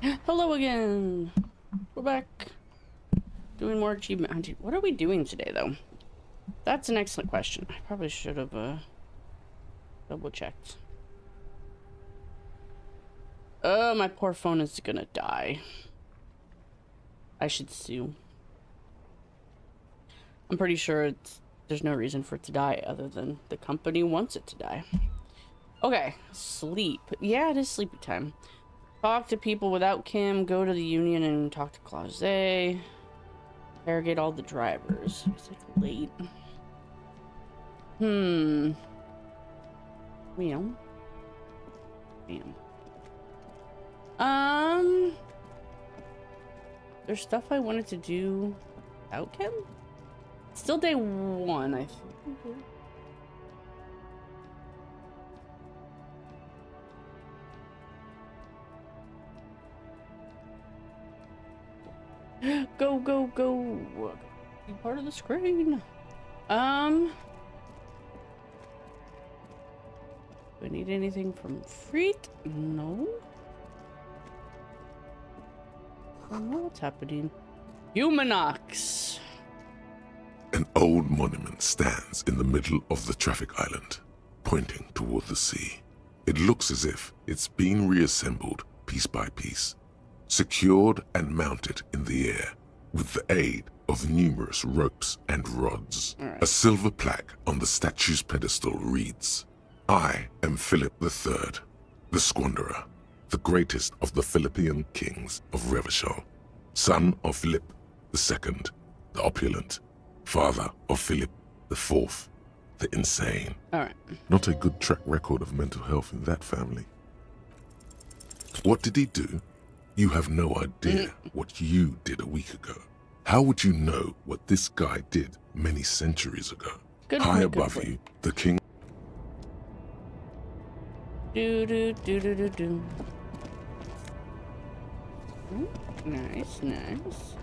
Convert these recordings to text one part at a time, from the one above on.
Hello again. We're back. Doing more achievement hunting. What are we doing today, though? That's an excellent question. I probably should have double checked. Oh, my poor phone is gonna die. I should sue. I'm pretty sure there's no reason for it to die other than the company wants it to die. Okay, sleep. Yeah, it is sleepy time. Talk to people without Kim, go to the union and talk to Clause. Interrogate all the drivers. It's like late. Well. Damn. There's stuff I wanted to do without Kim? It's still day 1, I think. Go, go, go. Be part of the screen. Do I need anything from Freet? No. I don't know what's happening. Humanox. An old monument stands in the middle of the traffic island, pointing toward the sea. It looks as if it's been reassembled piece by piece, secured and mounted in the air with the aid of numerous ropes and rods. Right. A silver plaque on the statue's pedestal reads, "I am Philip III, the Squanderer, the greatest of the Philippian kings of Revachol, son of Philip II, the opulent, father of Philip IV, the insane." Alright. Not a good track record of mental health in that family. What did he do? You have no idea what you did a week ago. How would you know what this guy did many centuries ago? Good High point, above good you, the king. Do do do do do do. Nice, nice.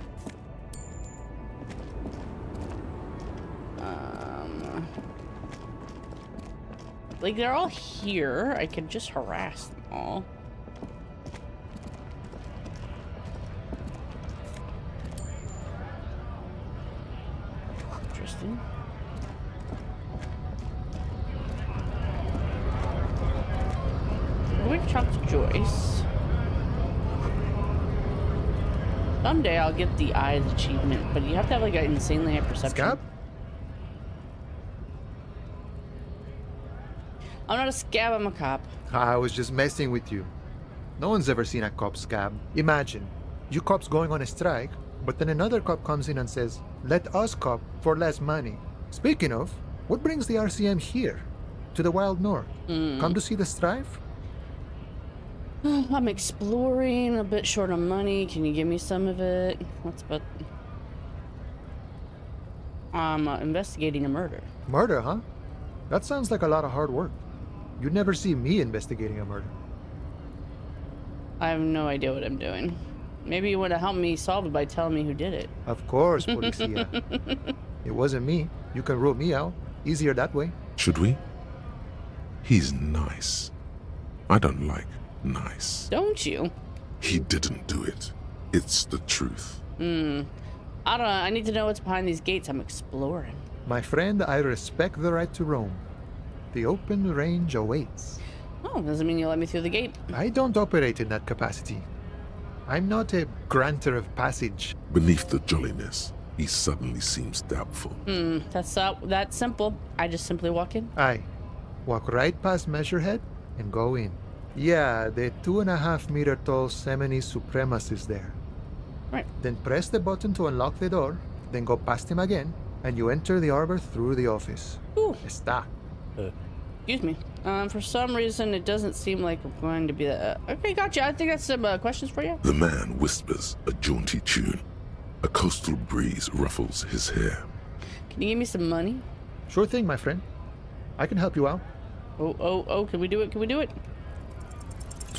Like they're all here. I could just harass them all. Interesting. I'm going to talk to Joyce. Someday I'll get the eyes achievement, but you have to have like an insanely high perception. Scab? I'm not a scab, I'm a cop. I was just messing with you. No one's ever seen a cop scab. Imagine, you cops going on a strike, but then another cop comes in and says, "Let us cop for less money." Speaking of, what brings the RCM here? To the wild north? Come to see the strife? I'm exploring, a bit short on money. Can you give me some of it? What's about... I'm investigating a murder. Murder, huh? That sounds like a lot of hard work. You'd never see me investigating a murder. I have no idea what I'm doing. Maybe you would have helped me solve it by telling me who did it. Of course, Policia. It wasn't me. You can rule me out. Easier that way. Should we? He's nice. I don't like nice. Don't you? He didn't do it. It's the truth. I don't know. I need to know what's behind these gates. I'm exploring. My friend, I respect the right to roam. The open range awaits. Oh, doesn't mean you'll let me through the gate. I don't operate in that capacity. I'm not a granter of passage. Beneath the jolliness, he suddenly seems doubtful. That's simple. I just simply walk in. I walk right past Measurehead and go in. Yeah, the 2.5 meter tall Semini Supremus is there. Right. Then press the button to unlock the door, then go past him again, and you enter the arbor through the office. Ooh. Está. Excuse me. For some reason, it doesn't seem like I'm going to be that. Okay, gotcha. I think that's some questions for you. The man whispers a jaunty tune. A coastal breeze ruffles his hair. Can you give me some money? Sure thing, my friend. I can help you out. Oh, can we do it? Can we do it?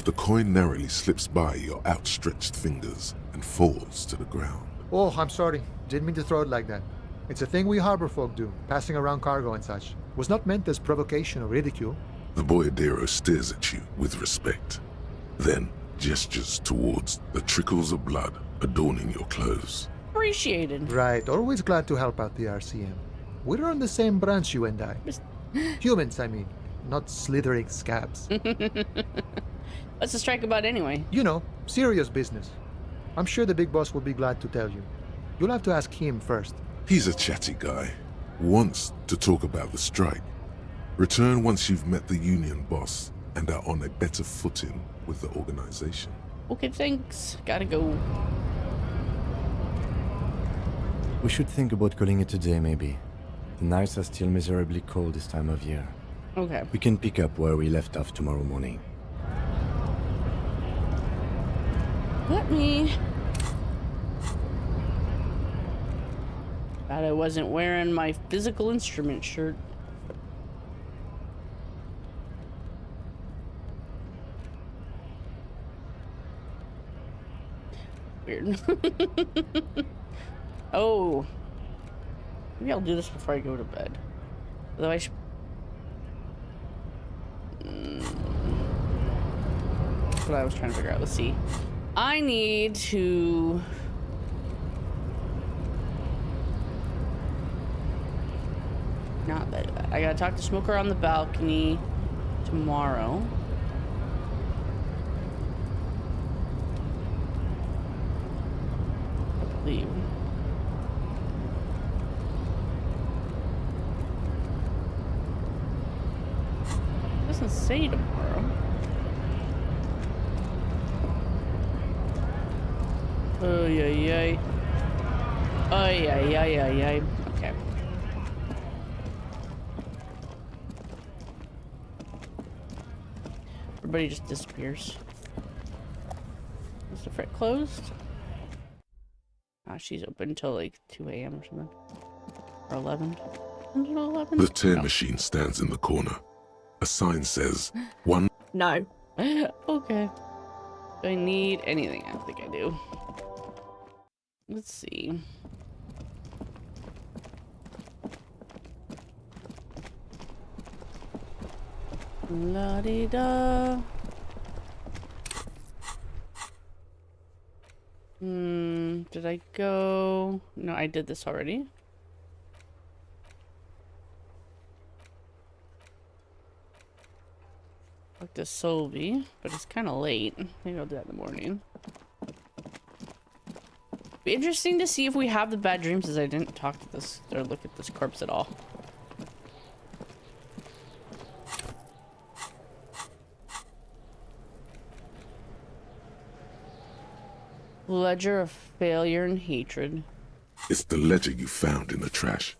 The coin narrowly slips by your outstretched fingers and falls to the ground. Oh, I'm sorry. Didn't mean to throw it like that. It's a thing we harbor folk do, passing around cargo and such. Was not meant as provocation or ridicule. The boyadero stares at you with respect. Then gestures towards the trickles of blood adorning your clothes. Appreciated. Right, always glad to help out the RCM. We're on the same branch, you and I. Humans, I mean, not slithering scabs. What's the strike about anyway? You know, serious business. I'm sure the big boss will be glad to tell you. You'll have to ask him first. He's a chatty guy. Wants to talk about the strike. Return once you've met the union boss and are on a better footing with the organization. Okay, thanks. Gotta go. We should think about calling it a day, maybe. The nights are still miserably cold this time of year. Okay. We can pick up where we left off tomorrow morning. Let me... Glad I wasn't wearing my physical instrument shirt. Weird. Oh. Maybe I'll do this before I go to bed. Although I should... That's what I was trying to figure out. Let's see. I need to... Not that. I gotta talk to Smoker on the balcony tomorrow. I believe. It doesn't say tomorrow. Oh yeah, yeah. Oh yeah, yeah. Okay. Everybody just disappears. Is the frit closed? Ah, she's open until like 2 a.m. or something. Or 11. Is it 11? The tear No. machine stands in the corner. A sign says, one. No. Okay. Do I need anything? I don't think I do. Let's see. La-di-da. Did I go? No, I did this already. Like the Solvi, but it's kind of late. Maybe I'll do that in the morning. Be interesting to see if we have the bad dreams, as I didn't talk to this or look at this corpse at all. Ledger of failure and hatred. It's the ledger you found in the trash.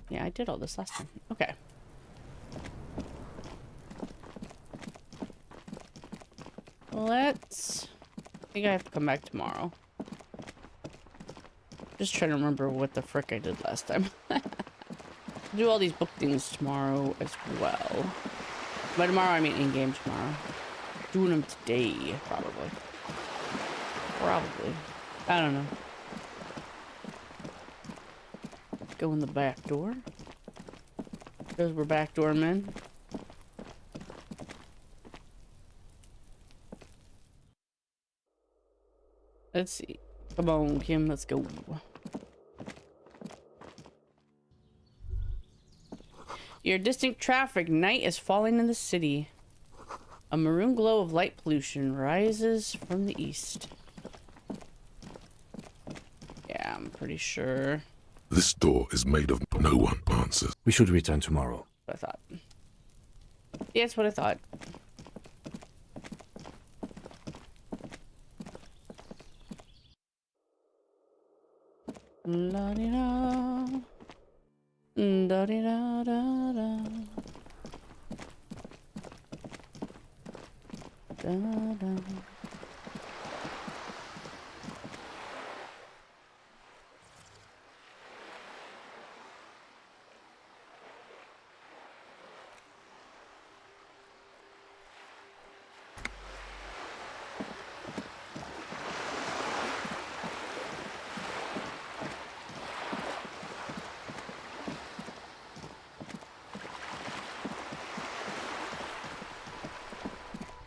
Yeah, I did all this last time. Okay. Let's... I think I have to come back tomorrow. Just trying to remember what the frick I did last time. Do all these book things tomorrow as well. By tomorrow, I mean in-game tomorrow. Doing them today, probably. Probably. I don't know. Go in the back door. Because we're backdoor men. Let's see. Come on, Kim, let's go. Your distant traffic. Night is falling in the city. A maroon glow of light pollution rises from the east. Yeah, I'm pretty sure. This door is made of no one answers. We should return tomorrow. That's what I thought. Yeah, that's what I thought. La di da, da di da da da, da da.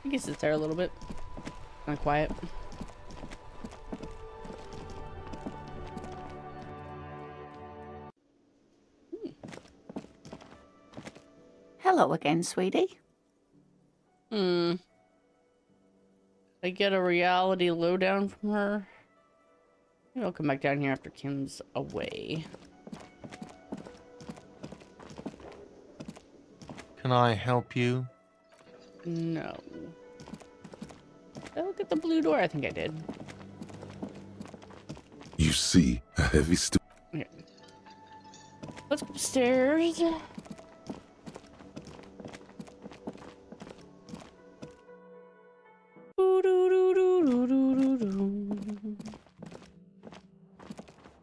I guess it's there a little bit. Kind of quiet. Hello again, sweetie. I get a reality lowdown from her. Maybe I'll come back down here after Kim's away. Can I help you? No. Did I look at the blue door? I think I did. You see a heavy steel. Okay. Let's go upstairs.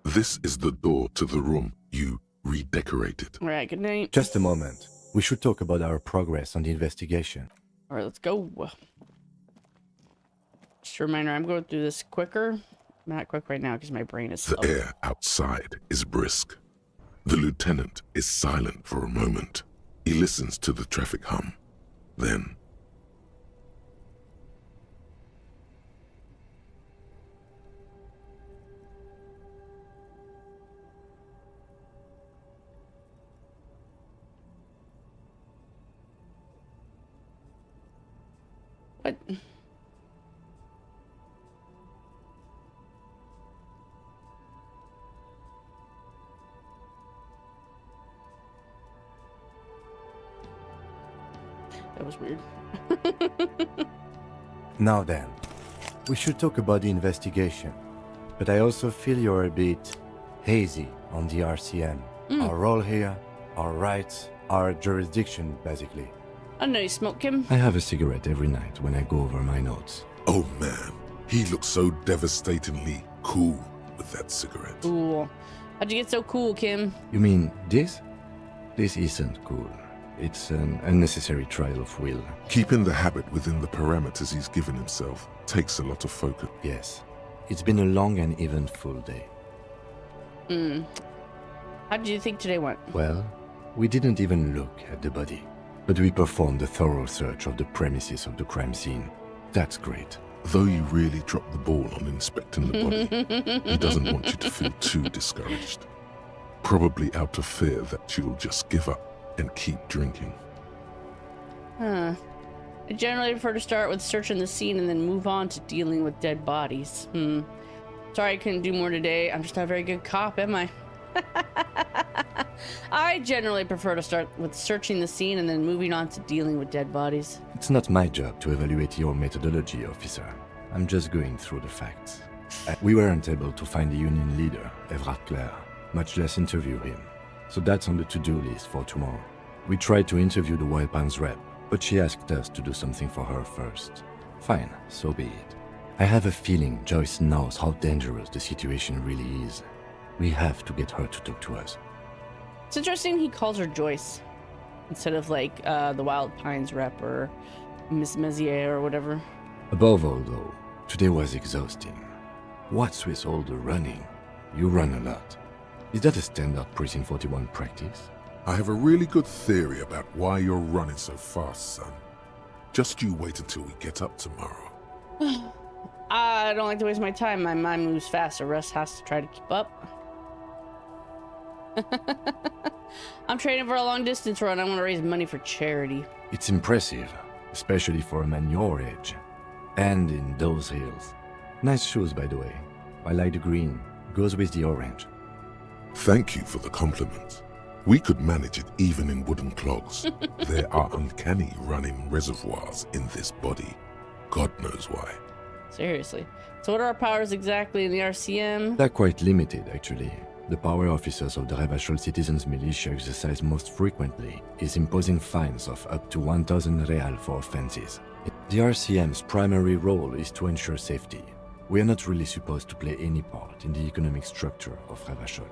This is the door to the room you redecorated. All right, good night. Just a moment. We should talk about our progress on the investigation. All right, let's go. Just a reminder, I'm going through this quicker. Not quick right now because my brain is slow. The air outside is brisk. The lieutenant is silent for a moment. He listens to the traffic hum. Then, What? That was weird. Now then, we should talk about the investigation. But I also feel you're a bit hazy on the RCM. Our role here, our rights, our jurisdiction, basically. I know you smoke, Kim. I have a cigarette every night when I go over my notes. oh man, he looks so devastatingly cool with that cigarette. Cool. How'd you get so cool, Kim? You mean this? This isn't cool. It's an unnecessary trial of will. Keeping the habit within the parameters he's given himself takes a lot of focus. Yes. It's been a long and eventful day. How did you think today went? Well, we didn't even look at the body. But we performed a thorough search of the premises of the crime scene. That's great. Though you really dropped the ball on inspecting the body, he doesn't want you to feel too discouraged. Probably out of fear that you'll just give up and keep drinking. Huh. I generally prefer to start with searching the scene and then move on to dealing with dead bodies. Sorry I couldn't do more today. I'm just not a very good cop, am I? I generally prefer to start with searching the scene and then moving on to dealing with dead bodies. It's not my job to evaluate your methodology, officer. I'm just going through the facts. We weren't able to find the union leader, Everard Clare, much less interview him. So that's on the to-do list for tomorrow. We tried to interview the Wild Pines rep, but she asked us to do something for her first. Fine, so be it. I have a feeling Joyce knows how dangerous the situation really is. We have to get her to talk to us. It's interesting he calls her Joyce instead of like the Wild Pines rep or Miss Mezier or whatever. Above all, though, today was exhausting. What's with all the running? You run a lot. Is that a standard Precinct 41 practice? I have a really good theory about why you're running so fast, son. Just you wait until we get up tomorrow. I don't like to waste my time. My mind moves fast, so Russ has to try to keep up. I'm training for a long distance run. I want to raise money for charity. It's impressive, especially for a man your age. And in those hills. Nice shoes, by the way. I like the green. Goes with the orange. Thank you for the compliment. We could manage it even in wooden clogs. There are uncanny running reservoirs in this body. God knows why. Seriously. So what are our powers exactly in the RCM? They're quite limited, actually. The power officers of the Rebachol Citizens Militia exercise most frequently is imposing fines of up to 1,000 real for offenses. The RCM's primary role is to ensure safety. We are not really supposed to play any part in the economic structure of Rebachol.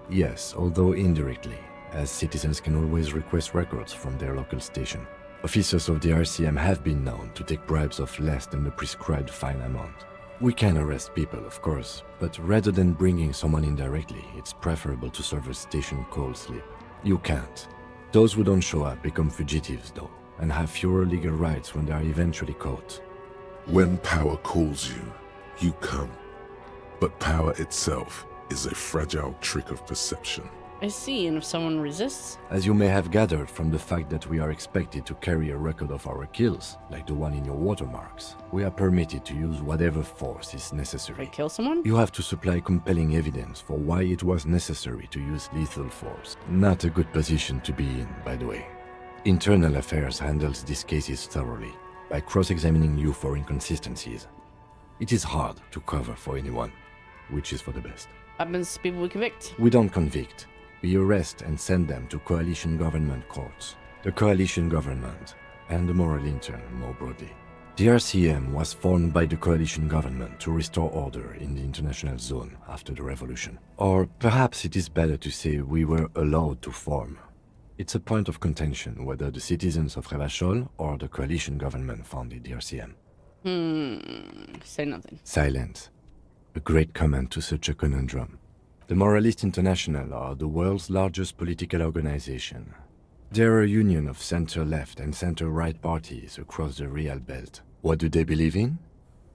Yes, although indirectly, as citizens can always request records from their local station. Officers of the RCM have been known to take bribes of less than the prescribed fine amount. We can arrest people, of course, but rather than bringing someone in directly, it's preferable to serve a station call slip. You can't. Those who don't show up become fugitives, though, and have fewer legal rights when they are eventually caught. When power calls you, you come. But power itself is a fragile trick of perception. I see, and if someone resists? As you may have gathered from the fact that we are expected to carry a record of our kills, like the one in your watermarks, we are permitted to use whatever force is If I necessary. kill someone? You have to supply compelling evidence for why it was necessary to use lethal force. Not a good position to be in, by the way. Internal Affairs handles these cases thoroughly, by cross-examining you for inconsistencies. It is hard to cover for anyone, which is for the best. Happens to people we convict. We don't convict. We arrest and send them to coalition government courts. The coalition government, and the moral intern more broadly. The RCM was formed by the coalition government to restore order in the international zone after the revolution. Or perhaps it is better to say we were allowed to form. It's a point of contention whether the citizens of Revachol or the coalition government founded the RCM. Say nothing. Silence. A great comment to such a conundrum. The Moralist International are the world's largest political organization. They're a union of center-left and center-right parties across the Real Belt. What do they believe in?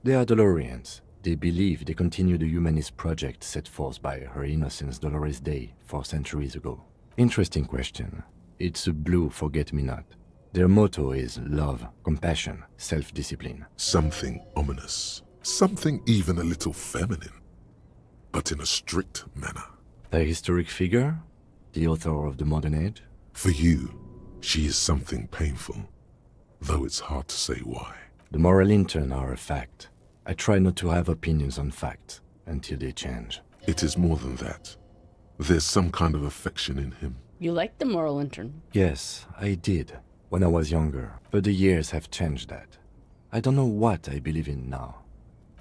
They are Dolorians. They believe they continue the humanist project set forth by Her Innocence Dolores Day 4 centuries ago. Interesting question. It's a blue forget-me-not. Their motto is love, compassion, self-discipline. Something ominous. Something even a little feminine. But in a strict manner. A historic figure? The author of the modern age? For you, she is something painful. Though it's hard to say why. The moral intern are a fact. I try not to have opinions on facts until they change. It is more than that. There's some kind of affection in him. You like the moral intern? Yes, I did, when I was younger, but the years have changed that. I don't know what I believe in now.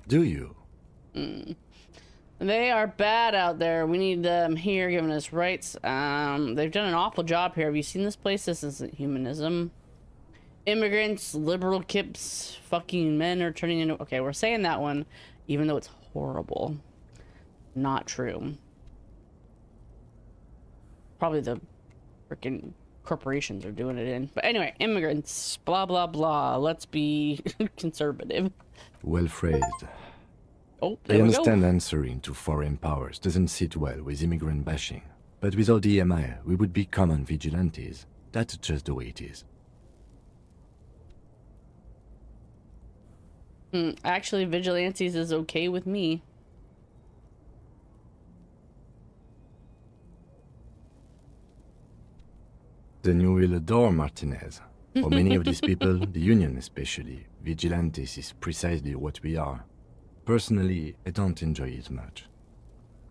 Do you? They are bad out there. We need them here giving us rights. They've done an awful job here. Have you seen this place? This isn't humanism. Immigrants, liberal kips, fucking men are turning into... Okay, we're saying that one, even though it's horrible. Not true. Probably the freaking corporations are doing it in. But anyway, immigrants, blah, blah, blah. Let's be conservative. Well phrased. Oh, I there we understand go. answering to foreign powers doesn't sit well with immigrant bashing, but without the EMI, we would be common vigilantes. That's just the way it is. Actually, vigilantes is okay with me. Then you will adore Martinez. For many of these people, the Union especially, vigilantes is precisely what we are. Personally, I don't enjoy it much.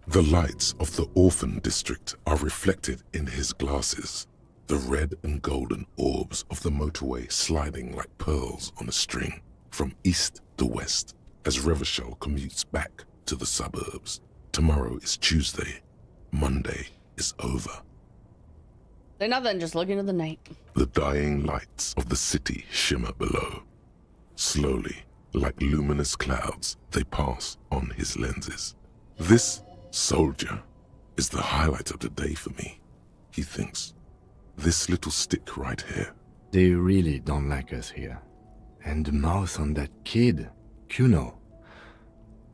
The lights of the orphan district are reflected in his glasses. The red and golden orbs of the motorway sliding like pearls on a string from east to west as Revachol commutes back to the suburbs. Tomorrow is Tuesday. Monday is over. They're nothing, just look into the night. The dying lights of the city shimmer below. Slowly, like luminous clouds, they pass on his lenses. This soldier is the highlight of the day for me, he thinks. This little stick right here. They really don't like us here. And the mouth on that kid, Kuno.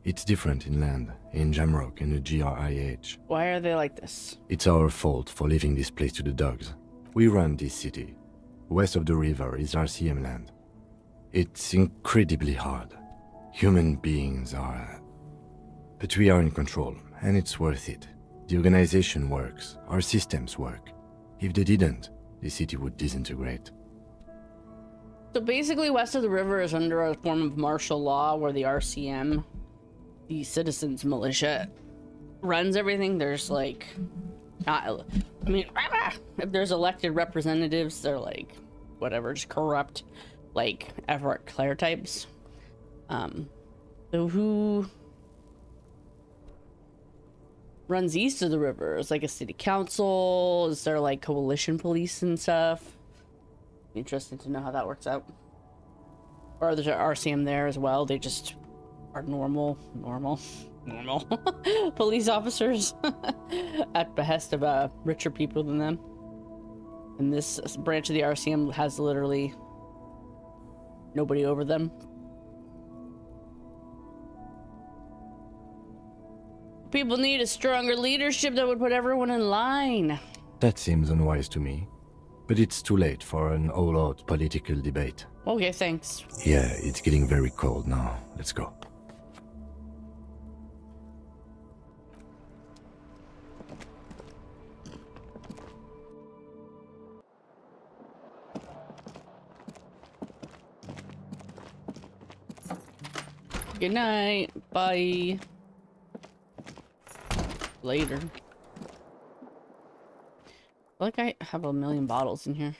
It's different inland, in Jamrock and the GRIH. Why are they like this? It's our fault for leaving this place to the dogs. We run this city. West of the river is RCM land. It's incredibly hard. Human beings are... But we are in control, and it's worth it. The organization works, our systems work. If they didn't, the city would disintegrate. So basically, west of the river is under a form of martial law where the RCM, the citizens militia, runs everything. There's like, if there's elected representatives, they're like, whatever, just corrupt, like Everett Clare types. So who runs east of the river? Is like a city council? Is there like coalition police and stuff? Interesting to know how that works out. Or there's an RCM there as well. They just are normal police officers at behest of richer people than them. And this branch of the RCM has literally nobody over them. people need is stronger leadership that would put everyone in line. That seems unwise to me. But it's too late for an all-out political debate. Okay, thanks. Yeah, it's getting very cold now. Let's go. Good night. Bye. Later. I feel like I have a million bottles in here.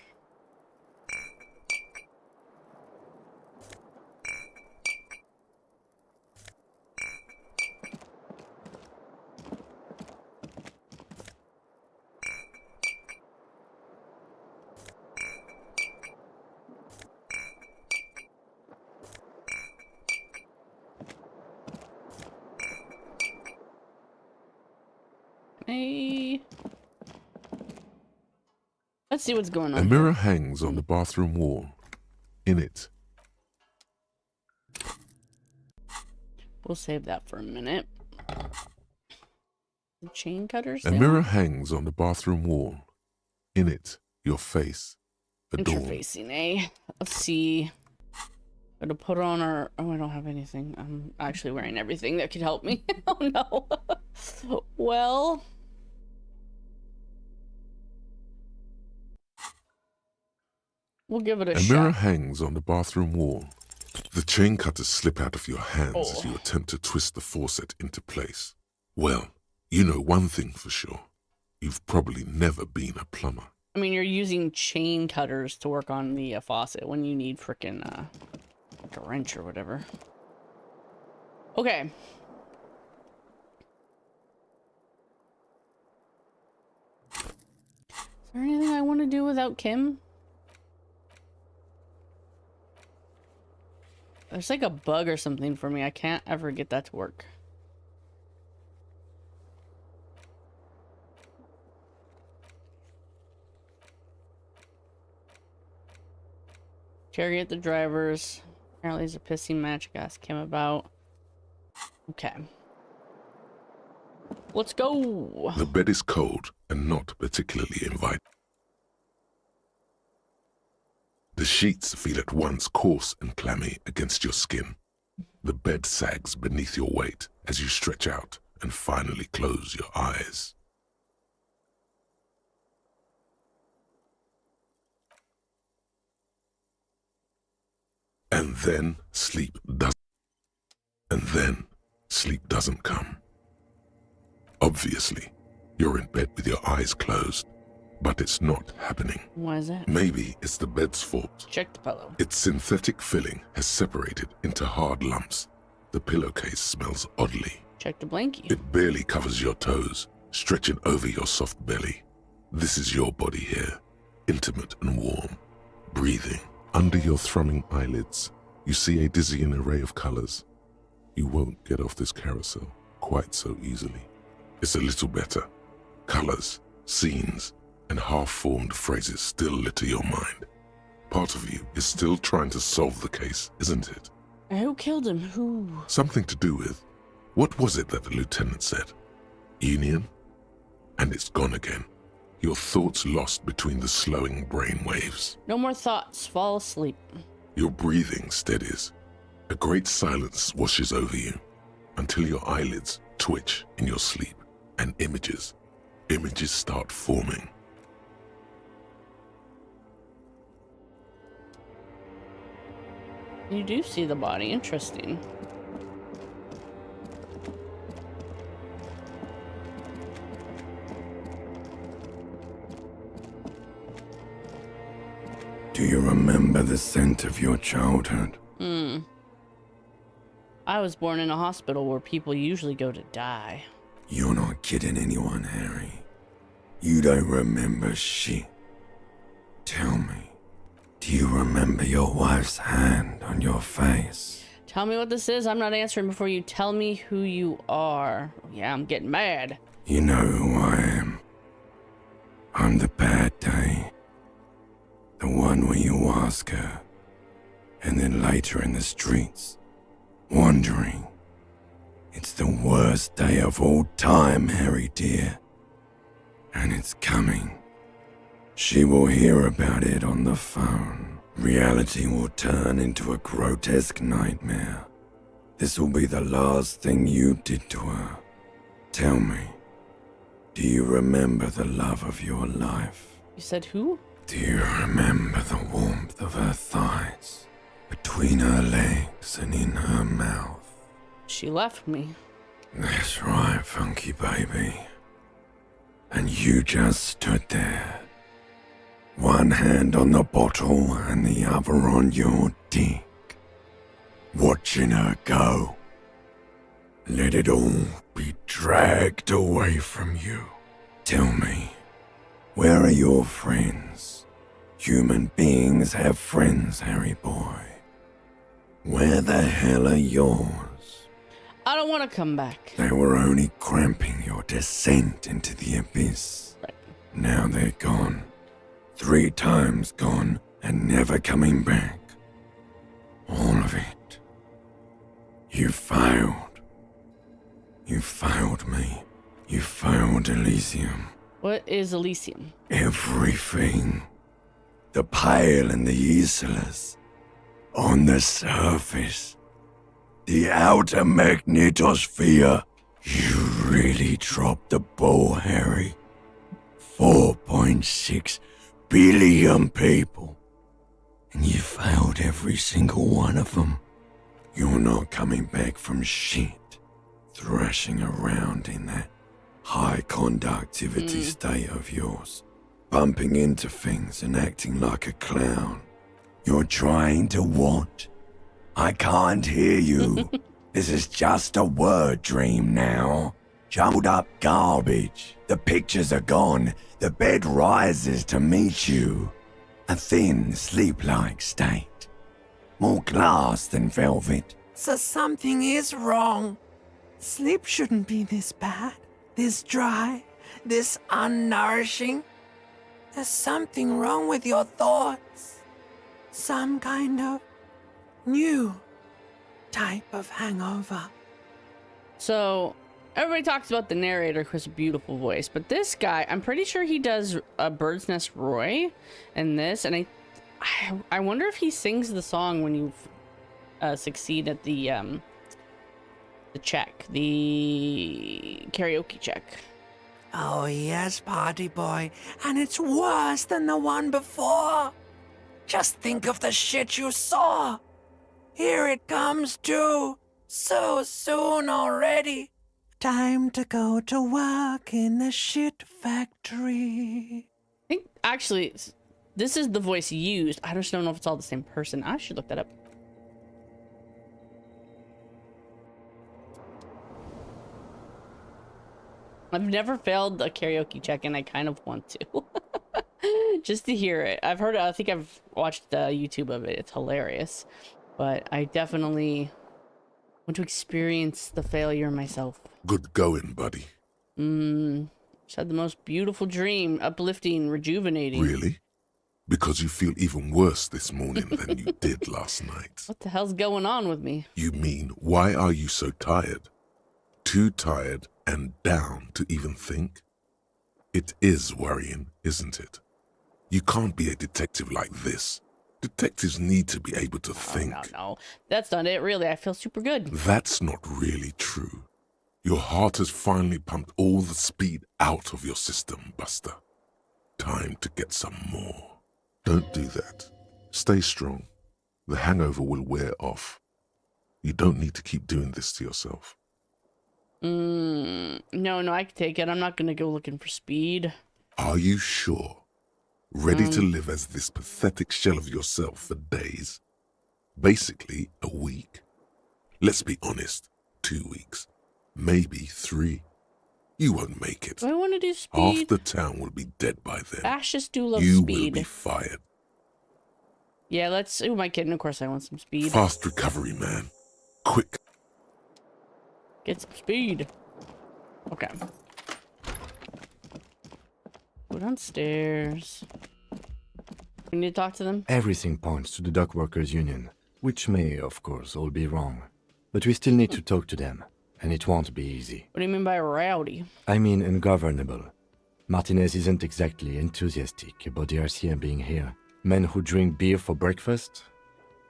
Hey. Let's see what's going on. A mirror hangs on the bathroom wall. In it, We'll save that for a minute. The chain cutters? a mirror hangs on the bathroom wall. In it, your face, adorned. Interfacing, eh? Let's see. Gotta put on our... Oh, I don't have anything. I'm actually wearing everything that could help me. Oh, no. Well... We'll give it a shot. A mirror hangs on the bathroom wall. The chain cutters slip out of your hands as you attempt to twist the faucet into place. Well, you know one thing for sure. You've probably never been a plumber. I mean, you're using chain cutters to work on the faucet when you need frickin' like a wrench or whatever. Okay. Is there anything I want to do without Kim? There's like a bug or something for me. I can't ever get that to work. Interrogate the drivers. Apparently there's a pissing match I asked Kim about. Okay. Let's go. The bed is cold and not particularly inviting. The sheets feel at once coarse and clammy against your skin. The bed sags beneath your weight as you stretch out and finally close your eyes. And then sleep doesn't come. Obviously, you're in bed with your eyes closed, but it's not happening. Why is that? Maybe it's the bed's fault. Check the pillow. Its synthetic filling has separated into hard lumps. The pillowcase smells oddly. Check the blankie. It barely covers your toes, stretching over your soft belly. This is your body here, intimate and warm, breathing. Under your thrumming eyelids, you see a dizzying array of colors. You won't get off this carousel quite so easily. It's a little better. Colors, scenes, and half-formed phrases still litter your mind. Part of you is still trying to solve the case, isn't it? Who killed him? Who? Something to do with, what was it that the lieutenant said? Union? And it's gone again. Your thoughts lost between the slowing brain waves. No more thoughts. Fall asleep. Your breathing steadies. A great silence washes over you until your eyelids twitch in your sleep and images start forming. You do see the body. Interesting. Do you remember the scent of your childhood? I was born in a hospital where people usually go to die. You're not kidding anyone, Harry. You don't remember shit. Tell me, do you remember your wife's hand on your face? Tell me what this is. I'm not answering before you tell me who you are. Yeah, I'm getting mad. You know who I am. I'm the bad day. The one where you ask her, and then later in the streets, wandering, It's the worst day of all time, Harry dear. And it's coming. She will hear about it on the phone. Reality will turn into a grotesque nightmare. This will be the last thing you did to her. Tell me, do you remember the love of your life? You said who? Do you remember the warmth of her thighs, between her legs and in her mouth? She left me. That's right, funky baby. And you just stood there. One hand on the bottle and the other on your dick. Watching her go. Let it all be dragged away from you. Tell me, where are your friends? Human beings have friends, Harry boy. Where the hell are yours? I don't want to come back. They were only cramping your descent into the abyss. Right. Now they're gone. 3 times gone and never coming back. All of it. You failed. You failed me. You failed Elysium. What is Elysium? Everything. The Pale and the Islas. On the surface. The outer magnetosphere. You really dropped the ball, Harry. 4.6 billion people. And you failed every single one of them. You're not coming back from shit. Thrashing around in that high conductivity state of yours. Bumping into things and acting like a clown. You're trying to what? I can't hear you. This is just a word dream now. Jumbled up garbage. The pictures are gone. The bed rises to meet you. A thin, sleep-like state. More glass than velvet. So something is wrong. Sleep shouldn't be this bad, this dry, this unnourishing. There's something wrong with your thoughts. Some kind of new type of hangover. So, everybody talks about the narrator who has a beautiful voice, but this guy, I'm pretty sure he does a Bird's Nest Roy in this, and I wonder if he sings the song when you succeed at the check, the karaoke check. Oh yes, party boy, and it's worse than the one before. Just think of the shit you saw. Here it comes too, so soon already. Time to go to work in the shit factory. I think, actually, this is the voice used. I just don't know if it's all the same person. I should look that up. I've never failed a karaoke check, and I kind of want to. Just to hear it. I think I've watched YouTube of it. It's hilarious. But I definitely want to experience the failure myself. Good going, buddy. Just had the most beautiful dream. Uplifting, rejuvenating. Really? Because you feel even worse this morning than you did last night. What the hell's going on with me? You mean, why are you so tired? Too tired and down to even think? It is worrying, isn't it? You can't be a detective like this. Detectives need to be able to think. No. That's not it, really. I feel super good. That's not really true. Your heart has finally pumped all the speed out of your system, Buster. Time to get some more. Don't do that. Stay strong. The hangover will wear off. You don't need to keep doing this to yourself. No, I can take it. I'm not gonna go looking for speed. Are you sure? Ready to live as this pathetic shell of yourself for days? Basically, a week. Let's be honest, 2 weeks. Maybe 3. You won't make it. Do I want to do speed? Half the town will be dead by then. Fascists do love You speed. will be fired. Yeah, let's... Who am I kidding? Of course I want some speed. Fast recovery, man. Quick. Get some speed. Okay. Go downstairs. We need to talk to them? Everything points to the dock workers union, which may, of course, all be wrong. But we still need to talk to them. and it won't be easy. What do you mean by rowdy? I mean ungovernable. Martinez isn't exactly enthusiastic about the RCM being here. Men who drink beer for breakfast?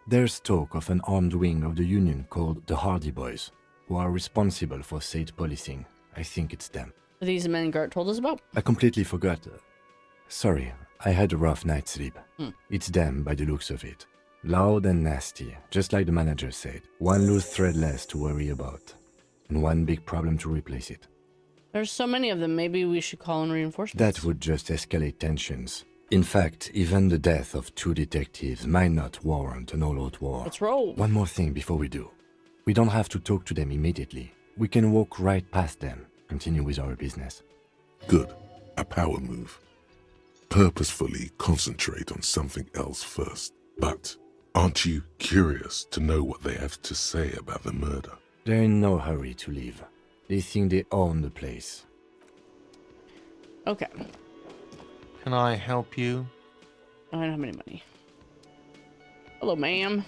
There's talk of an armed wing of the Union called the Hardy Boys, who are responsible for state policing. I think it's them. Are these men Gart told us about? I completely forgot. Sorry, I had a rough night's sleep. It's them by the looks of it. Loud and nasty, just like the manager said. One loose thread less to worry about, and one big problem to replace it. There's so many of them, maybe we should call in reinforcements. That would just escalate tensions. In fact, even the death of 2 detectives might not warrant an all-out war. Let's roll. One more thing before we do. We don't have to talk to them immediately. We can walk right past them, continue with our business. Good. A power move. Purposefully concentrate on something else first. But aren't you curious to know what they have to say about the murder? They're in no hurry to leave. They think they own the place. Okay. Can I help you? I don't have any money. Hello, ma'am.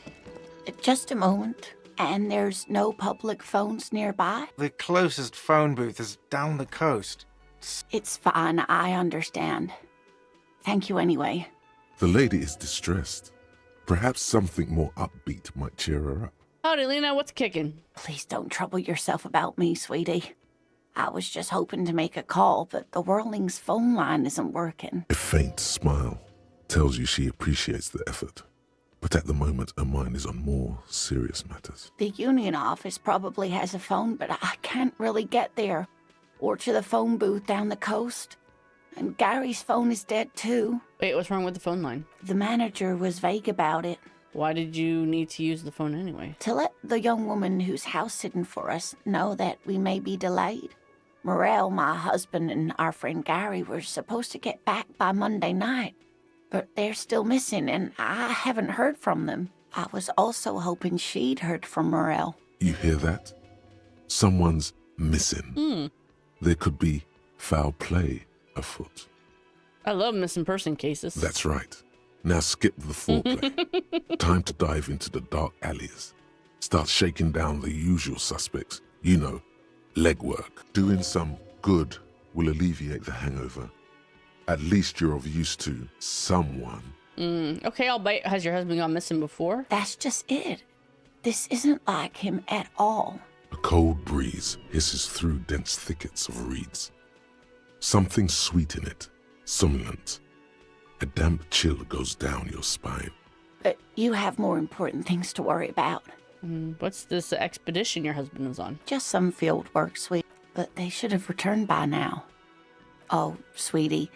Just a moment. And there's no public phones nearby? The closest phone booth is down the coast. It's fine, I understand. Thank you anyway. The lady is distressed. Perhaps something more upbeat might cheer her up. Howdy, Lena. What's kicking? Please don't trouble yourself about me, sweetie. I was just hoping to make a call, but the Whirling's phone line isn't working. A faint smile tells you she appreciates the effort. But at the moment, her mind is on more serious matters. The union office probably has a phone, but I can't really get there. Or to the phone booth down the coast. And Gary's phone is dead too. Wait, what's wrong with the phone line? The manager was vague about it. Why did you need to use the phone anyway? To let the young woman who's house-sitting for us know that we may be delayed. Morel, my husband, and our friend Gary were supposed to get back by Monday night. But they're still missing, and I haven't heard from them. I was also hoping she'd heard from Morel. You hear that? Someone's missing. There could be foul play afoot. I love missing person cases. That's right. Now skip the foreplay. Time to dive into the dark alleys. Start shaking down the usual suspects. You know, legwork. Doing some good will alleviate the hangover. At least you're of use to someone. Okay, I'll bite. Has your husband gone missing before? That's just it. This isn't like him at all. A cold breeze hisses through dense thickets of reeds. Something sweet in it, somnolent. A damp chill goes down your spine. But you have more important things to worry about. What's this expedition your husband is on? Just some field work, sweet. But they should have returned by now. Oh, sweetie,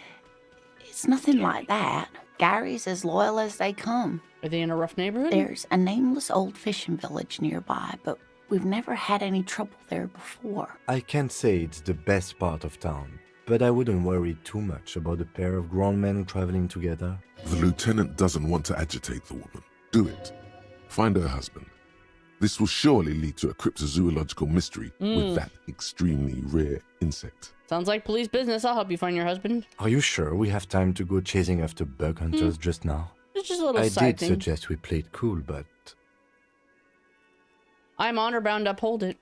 it's nothing like that. Gary's as loyal as they come. Are they in a rough neighborhood? There's a nameless old fishing village nearby, but we've never had any trouble there before. I can't say it's the best part of town, but I wouldn't worry too much about a pair of grown men traveling together. The lieutenant doesn't want to agitate the woman. Do it. Find her husband. This will surely lead to a cryptozoological mystery with that extremely rare insect. Sounds like police business. I'll help you find your husband. Are you sure we have time to go chasing after bug hunters just now? It's just a little I side did thing. suggest we play it cool, but I'm honor bound to uphold it.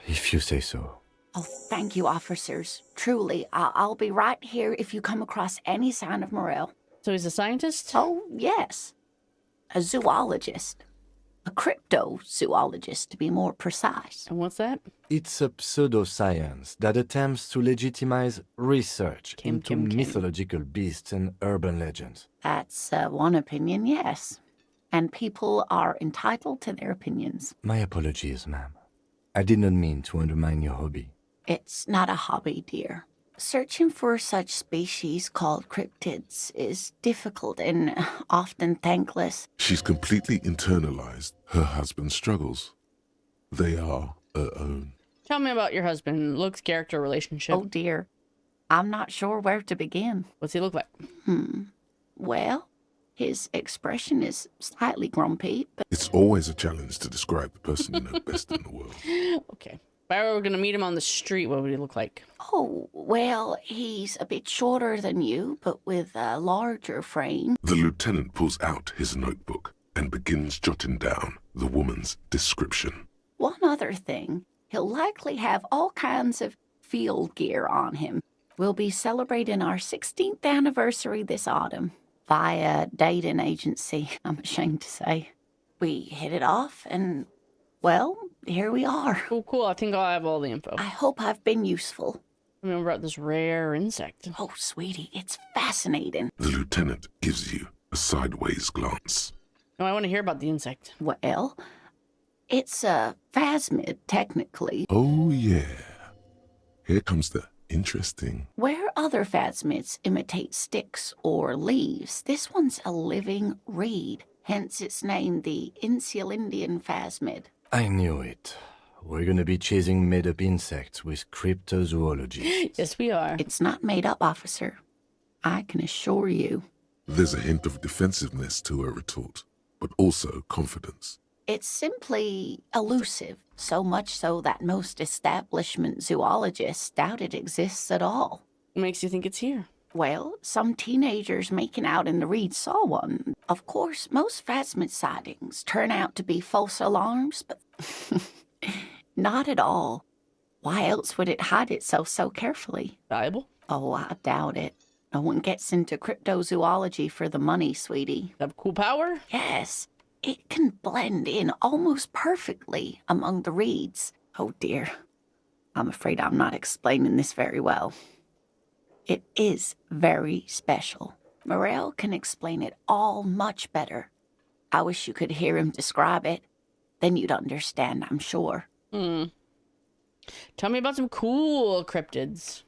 if you say so. Oh, thank you, officers. Truly, I'll be right here if you come across any sign of Morel. So he's a scientist? Oh, yes. A zoologist. A cryptozoologist, to be more precise. And what's that? It's a pseudoscience that attempts to legitimize research into Kim. mythological beasts and urban legends. That's one opinion, yes. And people are entitled to their opinions. My apologies, ma'am. I did not mean to undermine your hobby. It's not a hobby, dear. Searching for such species called cryptids is difficult and often thankless. She's completely internalized her husband's struggles. They are her own. Tell me about your husband. Looks, character, relationship. Oh, dear. I'm not sure where to begin. What's he look like? Well, his expression is slightly grumpy, but It's always a challenge to describe the person you know best in the world. Okay. If I were going to meet him on the street, what would he look like? oh, well, he's a bit shorter than you, but with a larger frame. The lieutenant pulls out his notebook and begins jotting down the woman's description. One other thing, He'll likely have all kinds of field gear on him. We'll be celebrating our 16th anniversary this autumn via dating agency, I'm ashamed to say. We hit it off and, well, here we are. Cool. I think I'll have all the info. I hope I've been useful. I mean, about this rare insect. Oh, sweetie, it's fascinating. The lieutenant gives you a sideways glance. No, I want to hear about the insect. Well, it's a phasmid, technically. Oh, yeah. Here comes the interesting. Where other phasmids imitate sticks or leaves, this one's a living reed. Hence its name, the Insulindian phasmid. I knew it. We're gonna be chasing made-up insects with cryptozoology. Yes, we are. It's not made up, officer. I can assure you. There's a hint of defensiveness to her retort, but also confidence. It's simply elusive, so much so that most establishment zoologists doubt it exists at all. What makes you think it's here? Well, some teenagers making out in the reed saw one. Of course, most phasmid sightings turn out to be false alarms, but not at all. Why else would it hide itself so carefully? Valuable? Oh, I doubt it. No one gets into cryptozoology for the money, sweetie. Have cool power? Yes, it can blend in almost perfectly among the reeds. Oh dear, I'm afraid I'm not explaining this very well. It is very special. Morel can explain it all much better. I wish you could hear him describe it. Then you'd understand, I'm sure. Tell me about some cool cryptids.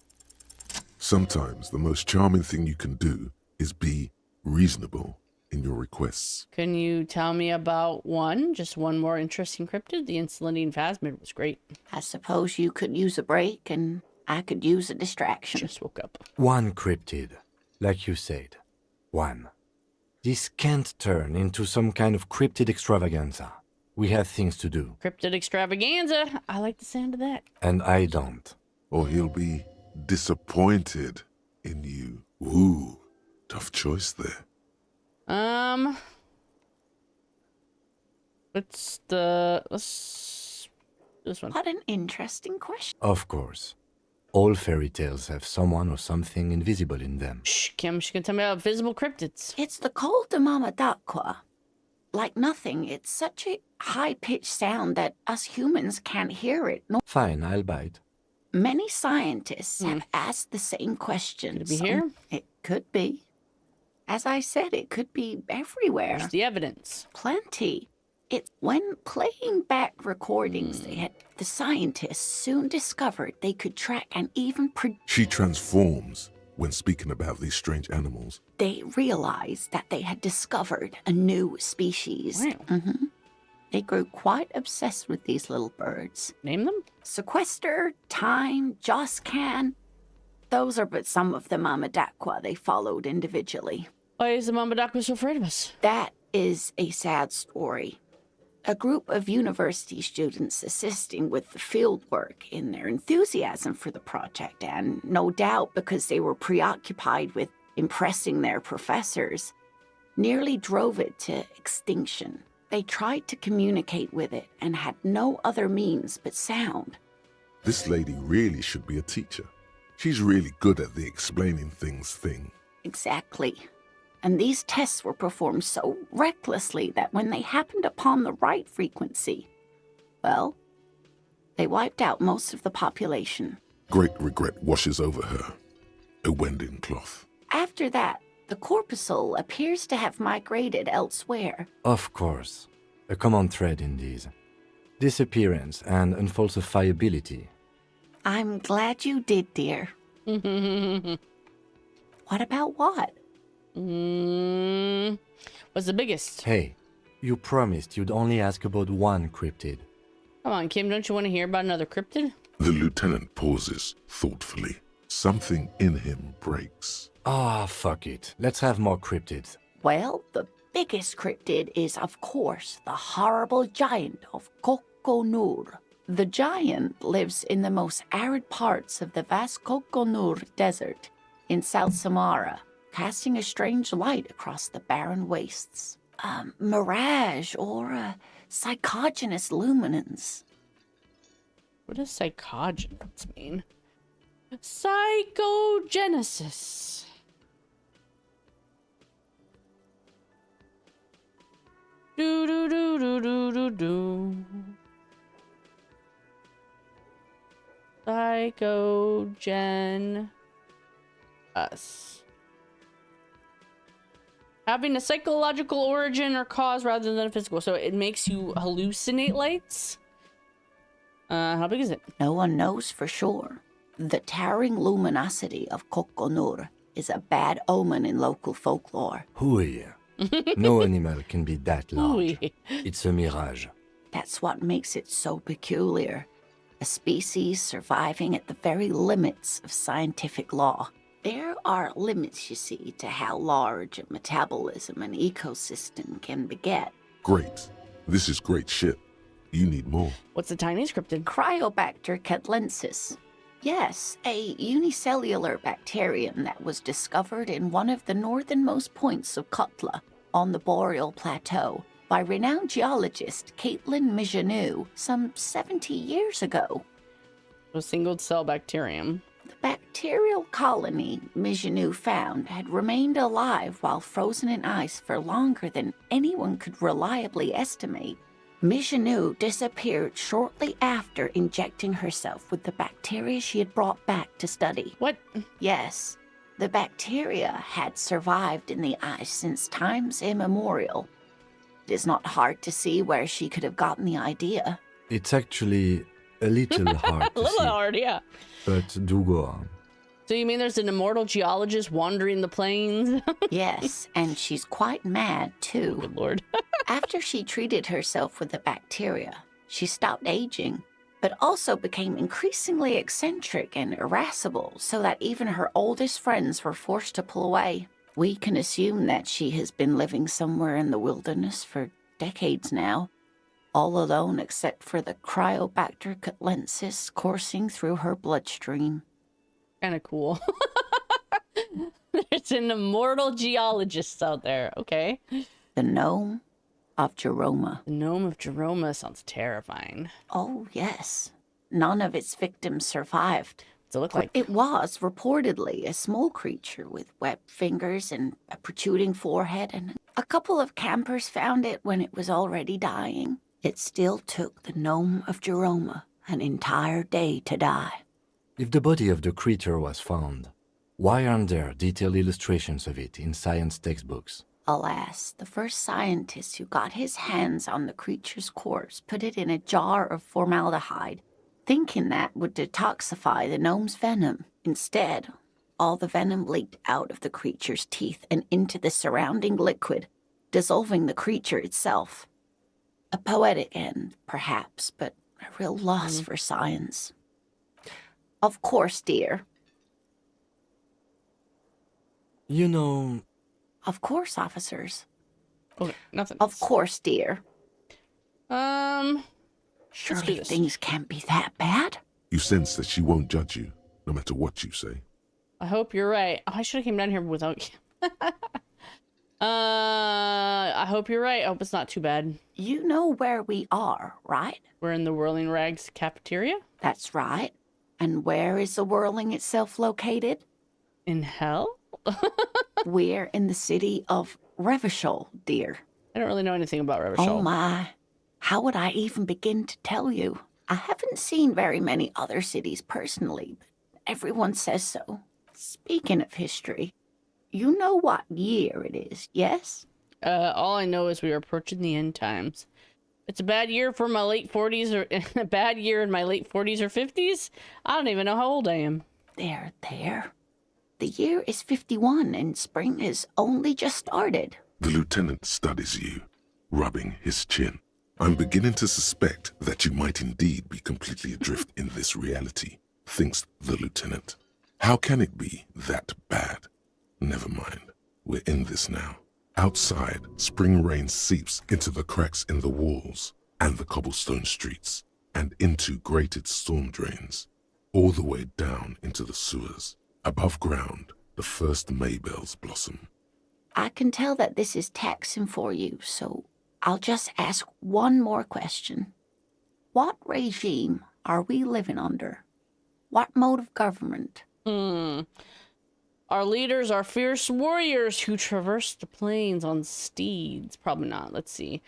Sometimes the most charming thing you can do is be reasonable in your requests. Can you tell me about one? Just one more interesting cryptid? The Insulindian phasmid was great. I suppose you could use a break and I could use a distraction. Just woke up. One cryptid, like you said. One. This can't turn into some kind of cryptid extravaganza. We have things to do. Cryptid extravaganza. I like the sound of that. And I don't. Or he'll be disappointed in you. Ooh, tough choice there. Let's this one. What an interesting question. Of course. All fairy tales have someone or something invisible in them. Shh, Kim, she can tell me about visible cryptids. It's the call de mama d'aqua. Like nothing, it's such a high-pitched sound that us humans can't hear it. No. Fine, I'll bite. Many scientists have asked the same question. Could it be here? It could be. As I said, it could be everywhere. Where's the evidence? Plenty. It's when playing back recordings, the scientists soon discovered they could track and even She transforms when speaking about these strange animals. They realized that they had discovered a new species. Wow. They grew quite obsessed with these little birds. Name them? Sequester, Time, Joscan. Those are but some of the Mamadaqua they followed individually. Why is the Mamadaqua so afraid of us? That is a sad story. A group of university students assisting with the field work in their enthusiasm for the project, and no doubt because they were preoccupied with impressing their professors, nearly drove it to extinction. They tried to communicate with it and had no other means but sound. This lady really should be a teacher. She's really good at the explaining things thing. Exactly. And these tests were performed so recklessly that when they happened upon the right frequency, well, they wiped out most of the population. Great regret washes over her. A wending cloth. After that, the corpuscle appears to have migrated elsewhere. Of course. A common thread in these. Disappearance and unfalsifiability. I'm glad you did, dear. What about what? What's the biggest? Hey, you promised you'd only ask about one cryptid. Come on, Kim, don't you want to hear about another cryptid? The lieutenant pauses thoughtfully. Something in him breaks. Ah, fuck it. Let's have more cryptids. Well, the biggest cryptid is, of course, the horrible giant of Kokonur. The giant lives in the most arid parts of the vast Kokonur Desert in South Samara, casting a strange light across the barren wastes. A mirage or a psychogenous luminance. What does psychogenous mean? Psychogenesis. Do do do do do do do. Psychogen us. Having a psychological origin or cause rather than a physical. So it makes you hallucinate lights? How big is it? No one knows for sure. The towering luminosity of Kokonur is a bad omen in local folklore. Hui. No animal can be that large. Ooh. It's a mirage. That's what makes it so peculiar. A species surviving at the very limits of scientific law. There are limits, you see, to how large a metabolism an ecosystem can beget. Great. This is great shit. You need more. What's the tiniest cryptid? Cryobacter catlensis. Yes, a unicellular bacterium that was discovered in one of the northernmost points of Kotla, on the Boreal Plateau, by renowned geologist Caitlin Mijanou some 70 years ago. A single-cell bacterium. The bacterial colony Mijanou found had remained alive while frozen in ice for longer than anyone could reliably estimate. Mijanou disappeared shortly after injecting herself with the bacteria she had brought back to study. What? Yes, the bacteria had survived in the ice since times immemorial. It is not hard to see where she could have gotten the idea. It's actually a little hard A to little see. hard, yeah. But do go on. So you mean there's an immortal geologist wandering the plains? Yes, and she's quite mad, too. Good lord. After she treated herself with the bacteria, she stopped aging, but also became increasingly eccentric and irascible, so that even her oldest friends were forced to pull away. We can assume that she has been living somewhere in the wilderness for decades now, all alone except for the Cryobacter catlensis coursing through her bloodstream. Kind of cool. There's an immortal geologist out there. Okay. The gnome of Jeroma. The gnome of Jeroma sounds terrifying. Oh, yes. None of its victims survived. What's it look like? It was reportedly a small creature with webbed fingers and a protruding forehead, and a couple of campers found it when it was already dying. It still took the gnome of Jeroma an entire day to die. If the body of the creature was found, why aren't there detailed illustrations of it in science textbooks? Alas, the first scientist who got his hands on the creature's corpse put it in a jar of formaldehyde, thinking that would detoxify the gnome's venom. Instead, all the venom leaked out of the creature's teeth and into the surrounding liquid, dissolving the creature itself. A poetic end, perhaps, but a real loss for science. Of course, dear. You know, Of course, officers. Okay, nothing. Of course, dear. Let's do Surely this. things can't be that bad. You sense that she won't judge you, no matter what you say. I hope you're right. Oh, I should have came down here without you. I hope you're right. I hope it's not too bad. You know where we are, right? We're in the Whirling Rags cafeteria? That's right. And where is the whirling itself located? In hell? We're in the city of Revachol, dear. I don't really know anything about Revachol. Oh my. How would I even begin to tell you? I haven't seen very many other cities personally, but everyone says so. Speaking of history, you know what year it is, yes? All I know is we are approaching the end times. It's a bad year for my late 40s or a bad year in my late 40s or 50s. I don't even know how old I am. There. The year is 51 and spring has only just started. The lieutenant studies you, rubbing his chin. I'm beginning to suspect that you might indeed be completely adrift in this reality, thinks the lieutenant. How can it be that bad? Never mind. We're in this now. Outside, spring rain seeps into the cracks in the walls and the cobblestone streets and into grated storm drains, all the way down into the sewers. Above ground, the first maybells blossom. I can tell that this is taxing for you, so I'll just ask one more question. What regime are we living under? What mode of government? Our leaders are fierce warriors who traverse the plains on steeds. Probably not. Let's see.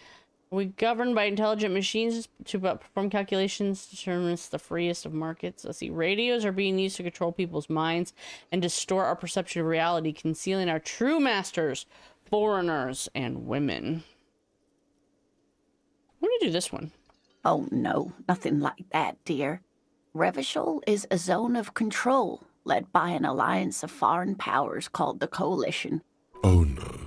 Are we governed by intelligent machines to perform calculations to determine the freest of markets? Let's see. Radios are being used to control people's minds and distort our perception of reality, concealing our true masters, foreigners, and women. I'm gonna do this one. Oh no, nothing like that, dear. Revachol is a zone of control led by an alliance of foreign powers called the Coalition. Oh no.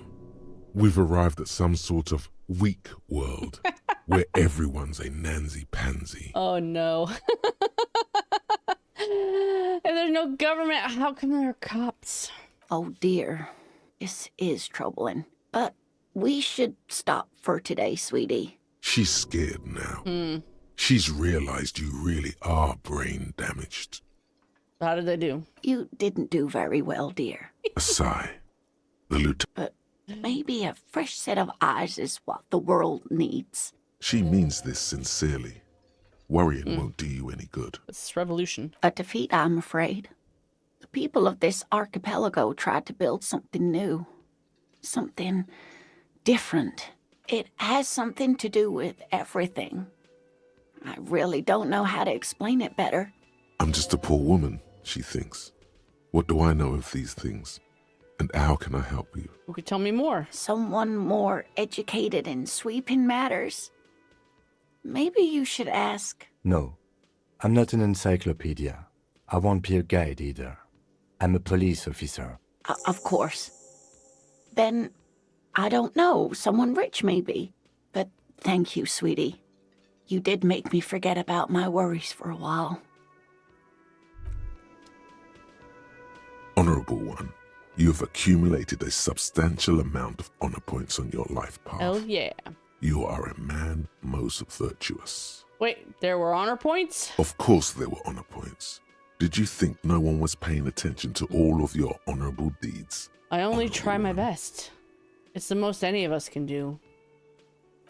We've arrived at some sort of weak world where everyone's a nansy-pansy. Oh no. If there's no government, how come there are cops? Oh dear, this is troubling. But we should stop for today, sweetie. She's scared now. She's realized you really are brain damaged. How did they do? You didn't do very well, dear. A sigh. The lieutenant. But maybe a fresh set of eyes is what the world needs. She means this sincerely. Worrying won't do you any good. It's revolution. A defeat, I'm afraid. The people of this archipelago tried to build something new. Something different. It has something to do with everything. I really don't know how to explain it better. I'm just a poor woman, she thinks. What do I know of these things? And how can I help you? Who could tell me more? Someone more educated in sweeping matters. Maybe you should ask. No, I'm not an encyclopedia. I won't be a guide either. I'm a police officer. Of course. Then, I don't know, someone rich maybe. But thank you, sweetie. You did make me forget about my worries for a while. Honorable one, you have accumulated a substantial amount of honor points on your life path. Hell yeah. You are a man most virtuous. Wait, there were honor points? Of course there were honor points. Did you think no one was paying attention to all of your honorable deeds? I only Honorable try my one. best. It's the most any of us can do.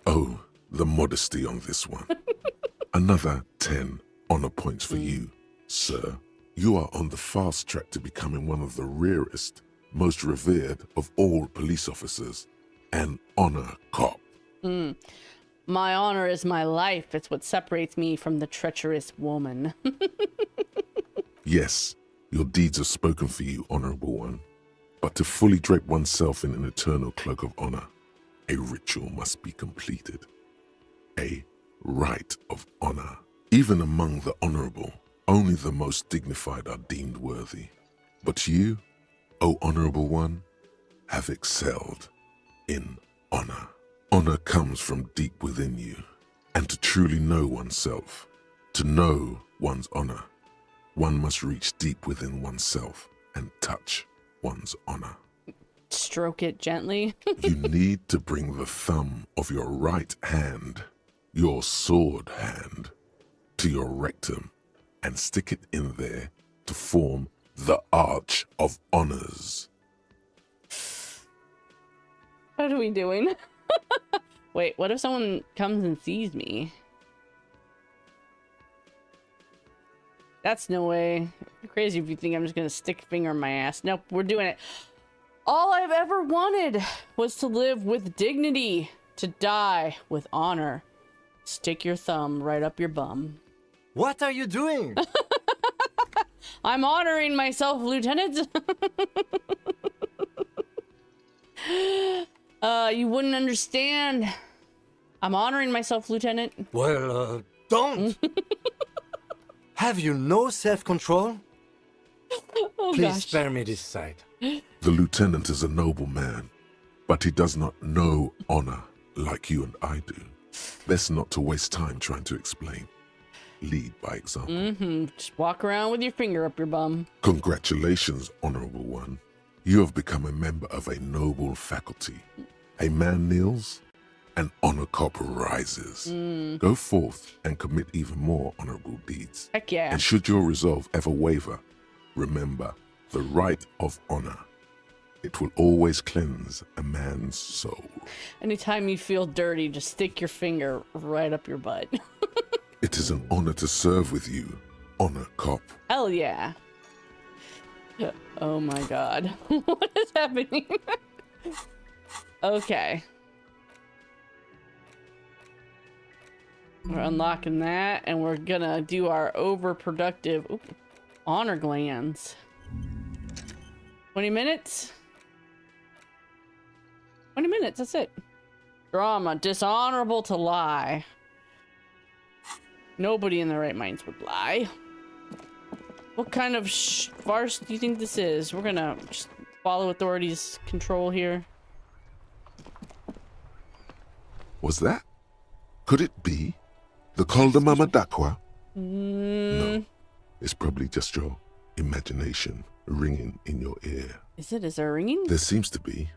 Oh, the modesty on this one. Another 10 honor points for you, sir. You are on the fast track to becoming one of the rarest, most revered of all police officers, an honor cop. My honor is my life. It's what separates me from the treacherous woman. Yes, your deeds have spoken for you, honorable one. But to fully drape oneself in an eternal cloak of honor, a ritual must be completed. A rite of honor. Even among the honorable, only the most dignified are deemed worthy. But you, O honorable one, have excelled in honor. Honor comes from deep within you, and to truly know oneself, to know one's honor, one must reach deep within oneself and touch one's honor. Stroke it gently. You need to bring the thumb of your right hand, your sword hand, to your rectum and stick it in there to form the Arch of Honors. What are we doing? Wait, what if someone comes and sees me? That's no way. You're crazy if you think I'm just gonna stick a finger in my ass. Nope, we're doing it. All I've ever wanted was to live with dignity, to die with honor. Stick your thumb right up your bum. What are you doing? I'm honoring myself, Lieutenant. You wouldn't understand. I'm honoring myself, Lieutenant. Well, don't. Have you no self-control? Oh, Please gosh. spare me this sight. The lieutenant is a noble man, but he does not know honor like you and I do. Best not to waste time trying to explain. Lead by example. Just walk around with your finger up your bum. Congratulations, honorable one. You have become a member of a noble faculty. A man kneels, an honor cop rises. Go forth and commit even more honorable deeds. Heck yeah. And should your resolve ever waver, remember the right of honor. It will always cleanse a man's soul. Anytime you feel dirty, just stick your finger right up your butt. It is an honor to serve with you, Honor Cop. Hell yeah. Oh my god. What is happening? Okay. We're unlocking that, and we're gonna do our overproductive honor glands. 20 minutes? 20 minutes, that's it. Drama, dishonorable to lie. Nobody in their right minds would lie. What kind of farce do you think this is? We're gonna just follow authorities' control here. Was that? Could it be? The Col de Mamadakwa? No. It's probably just your imagination ringing in your ear. Is it? Is there a ringing? There seems to be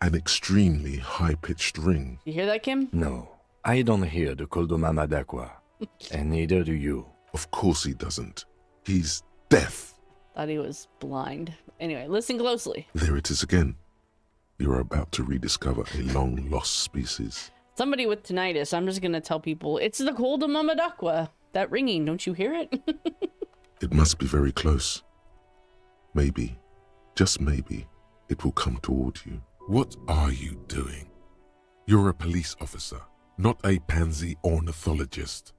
an extremely high-pitched ring. You hear that, Kim? No, I don't hear the Koldoma Madakwa. And neither do you. Of course he doesn't. He's deaf. Thought he was blind. Anyway, listen closely. There it is again. You're about to rediscover a long-lost species. Somebody with tinnitus, I'm just gonna tell people, it's the cold of Mamadakwa. That ringing, don't you hear it? It must be very close. Maybe, just maybe, it will come toward you. What are you doing? You're a police officer, not a pansy ornithologist.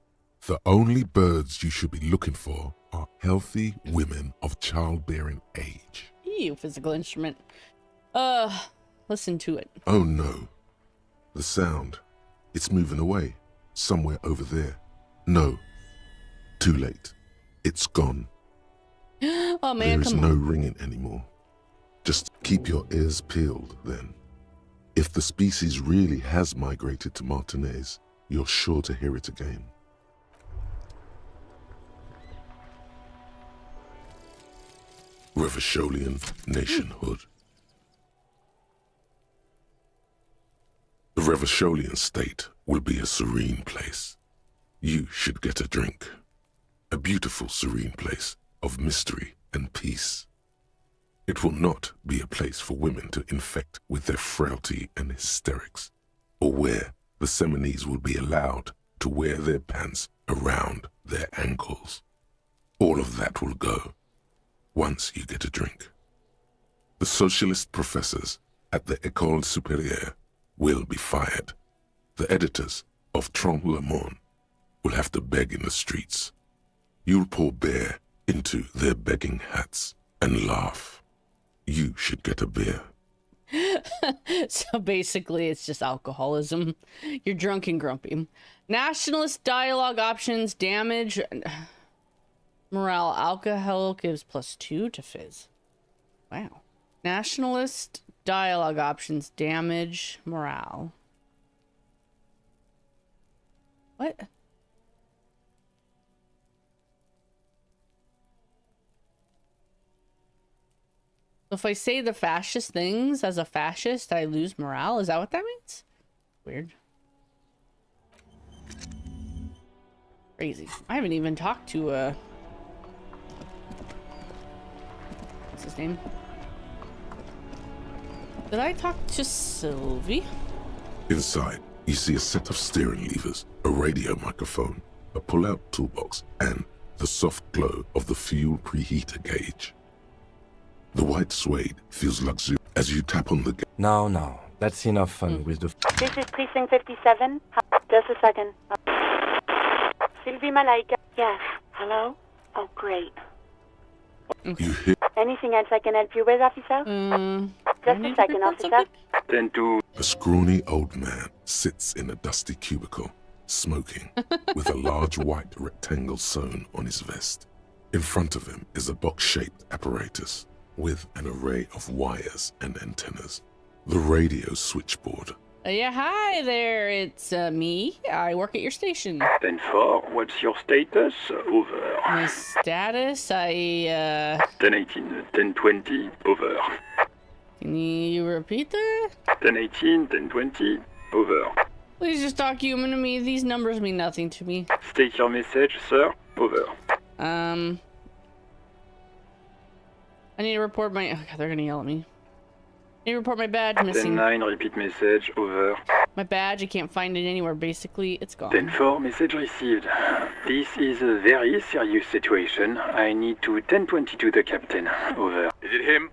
The only birds you should be looking for are healthy women of childbearing age. Ew, physical instrument. Listen to it. Oh no. The sound. It's moving away. Somewhere over there. No. Too late. It's gone. Oh man, There is come no on. ringing anymore. Just keep your ears peeled then. If the species really has migrated to Martinez, you're sure to hear it again. Revacholian nationhood. The Revacholian state will be a serene place. You should get a drink. A beautiful, serene place of mystery and peace. It will not be a place for women to infect with their frailty and hysterics, or where the Seminese will be allowed to wear their pants around their ankles. All of that will go once you get a drink. The socialist professors at the École Supérieure will be fired. The editors of Trompe le Monde will have to beg in the streets. You'll pour beer into their begging hats and laugh. You should get a beer. So basically, it's just alcoholism. You're drunk and grumpy. Nationalist dialogue options, damage, morale. Alcohol gives +2 to fizz. Wow. Nationalist dialogue options, damage, morale. What? So if I say the fascist things as a fascist, I lose morale? Is that what that means? Weird. Crazy. I haven't even talked to what's his name? Did I talk to Sylvie? Inside, you see a set of steering levers, a radio microphone, a pull-out toolbox, and the soft glow of the fuel preheater gauge. The white suede feels luxurious as you tap on the No, that's enough fun with the... This is Precinct 57. Just a second. Sylvie Malaika. Yes. Hello? Oh, great. You hear Anything else I can help you with, officer? Just a second, officer. a scrawny old man sits in a dusty cubicle, smoking, with a large white rectangle sewn on his vest. In front of him is a box-shaped apparatus with an array of wires and antennas. The radio switchboard. Yeah, hi there. It's me. I work at your station. 10-4, what's your status? Over. My status, 10-18, 10-20, over. Can you repeat that? 10-18, 10-20, over. Please just talk human to me. These numbers mean nothing to me. State your message, sir. Over. I need to report my... Oh God, they're gonna yell at me. Can you report my badge missing? 10-9, repeat message, over. My badge, I can't find it anywhere. Basically, it's gone. 10-4, message received. This is a very serious situation. I need to 10-22 the captain, over. Is it him?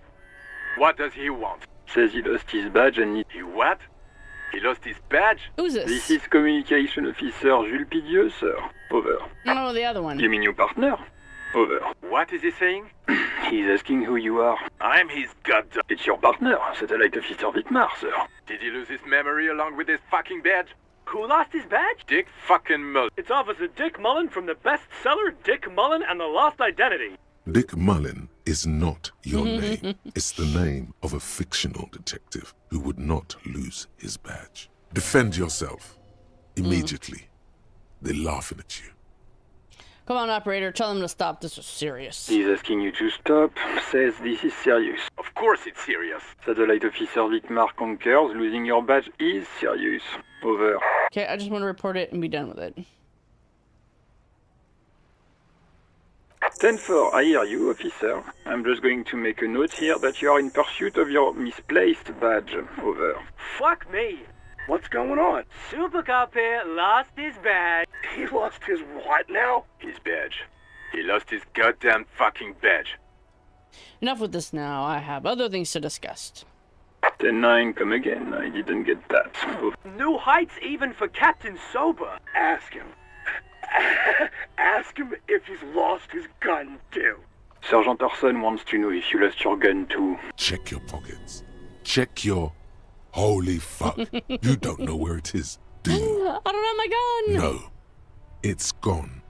What does he want? Says he lost his badge and need... He what? He lost his badge? Who's this? This is Communication Officer Jules Pidieux, sir, over. No, the other one. You mean your partner? Over. What is he saying? He's asking who you are. I'm his goddamn... It's your partner, Satellite Officer Vitmar, sir. Did he lose his memory along with his fucking badge? Who lost his badge? Dick fucking Mullen. It's Officer Dick Mullen from the bestseller Dick Mullen and the Lost Identity. Dick Mullen is not your name. It's the name of a fictional detective who would not lose his badge. Defend yourself. Immediately. They're laughing at you. Come on, operator. Tell them to stop. This is serious. He's asking you to stop. Says this is serious. Of course it's serious. Satellite Officer Vitmar concurs. Losing your badge is serious. Over. Okay, I just want to report it and be done with it. 10-4, I hear you, officer. I'm just going to make a note here that you are in pursuit of your misplaced badge. Over. Fuck me. What's going on? Super Cop here lost his badge. He lost his what now? His badge. He lost his goddamn fucking badge. Enough with this now. I have other things to discuss. 10-9, come again. I didn't get that. Over. New heights even for Captain Sober. Ask him. Ask him if he's lost his gun too. Sergeant Orson wants to know if you lost your gun too. Check your pockets. Check your... Holy fuck. You don't know where it is, do you? I don't have my gun. No. It's gone.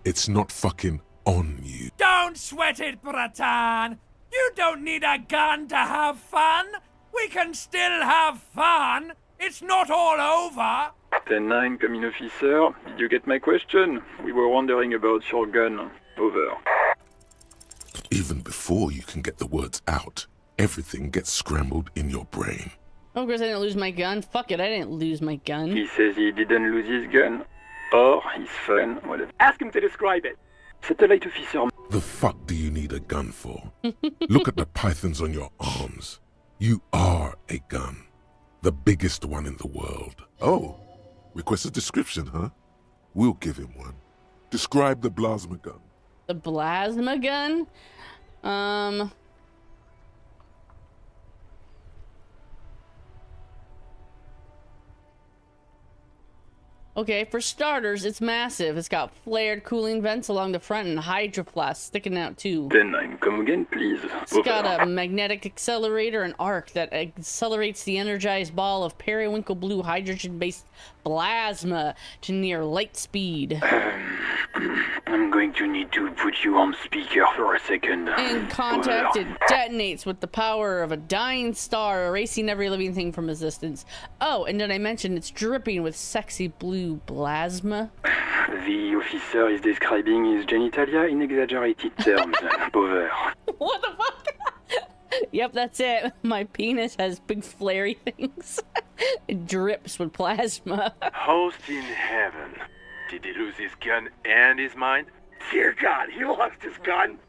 It's not fucking on you. Don't sweat it, Bratan. You don't need a gun to have fun. We can still have fun. It's not all over. 10-9, come in, officer. Did you get my question? We were wondering about your gun. Over. Even before you can get the words out, everything gets scrambled in your brain. Oh, of course I didn't lose my gun. Fuck it, I didn't lose my gun. He says he didn't lose his gun. Or his phone, whatever. Ask him to describe it. Satellite officer. The fuck do you need a gun for? Look at the pythons on your arms. You are a gun. The biggest one in the world. Oh, request a description, huh? We'll give him one. Describe the plasma gun. The plasma gun? Okay, for starters, it's massive. It's got flared cooling vents along the front and hydroplast sticking out too. 10-9, come again, please. It's got a magnetic accelerator and arc that accelerates the energized ball of periwinkle blue hydrogen-based plasma to near light speed. I'm going to need to put you on speaker for a second. In contact, it detonates with the power of a dying star, erasing every living thing from existence. Oh, and did I mention it's dripping with sexy blue plasma? The officer is describing his genitalia in exaggerated terms. Over. What the fuck? Yep, that's it. My penis has big flary things. It drips with plasma. Host in heaven. Did he lose his gun and his mind? Dear God, he lost his gun?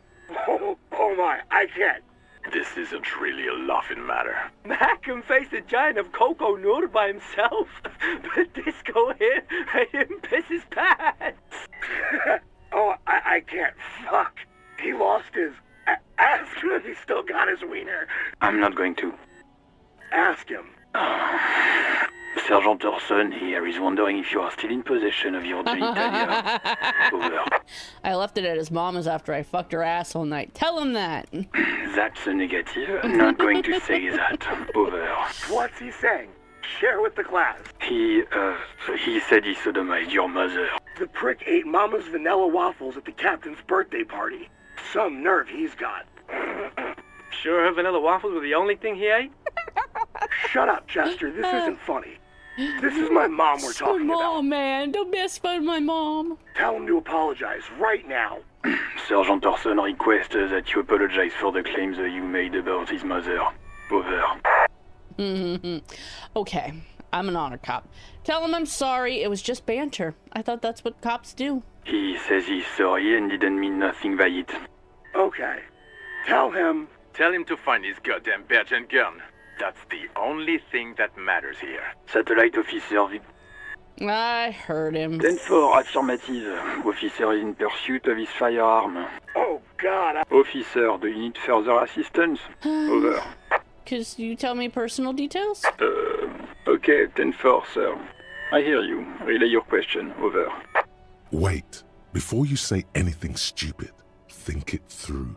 Oh my, I can't. This isn't really a laughing matter. Mac can face a giant of Coco Nur by himself, but Disco here made him piss his pants. Oh, I can't. Fuck. He lost his... Ask him if he still got his wiener. I'm not going to. Ask him. Sergeant Orson here is wondering if you are still in possession of your genitalia. Over. I left it at his mama's after I fucked her ass all night. Tell him that. That's a negative. I'm not going to say that. Over. What's he saying? Share with the class. He said he sodomized your mother. The prick ate Mama's vanilla waffles at the captain's birthday party. Some nerve he's got. Sure her vanilla waffles were the only thing he ate? Shut up, Chester. This isn't funny. This is my mom we're talking about. Oh, man. Don't mess fun my mom. Tell him to apologize right now. Sergeant Orson requests that you apologize for the claims that you made about his mother. Over. Okay. I'm an honor cop. Tell him I'm sorry. It was just banter. I thought that's what cops do. He says he's sorry and didn't mean nothing by it. Okay. Tell him to find his goddamn badge and gun. That's the only thing that matters here. Satellite officer I heard him. 10-4, affirmative. Officer in pursuit of his firearm. Oh, God. Officer, do you need further assistance? Over. Could you tell me personal details? Okay, 10-4, sir. I hear you. Relay your question. Over. Wait. Before you say anything stupid, think it through.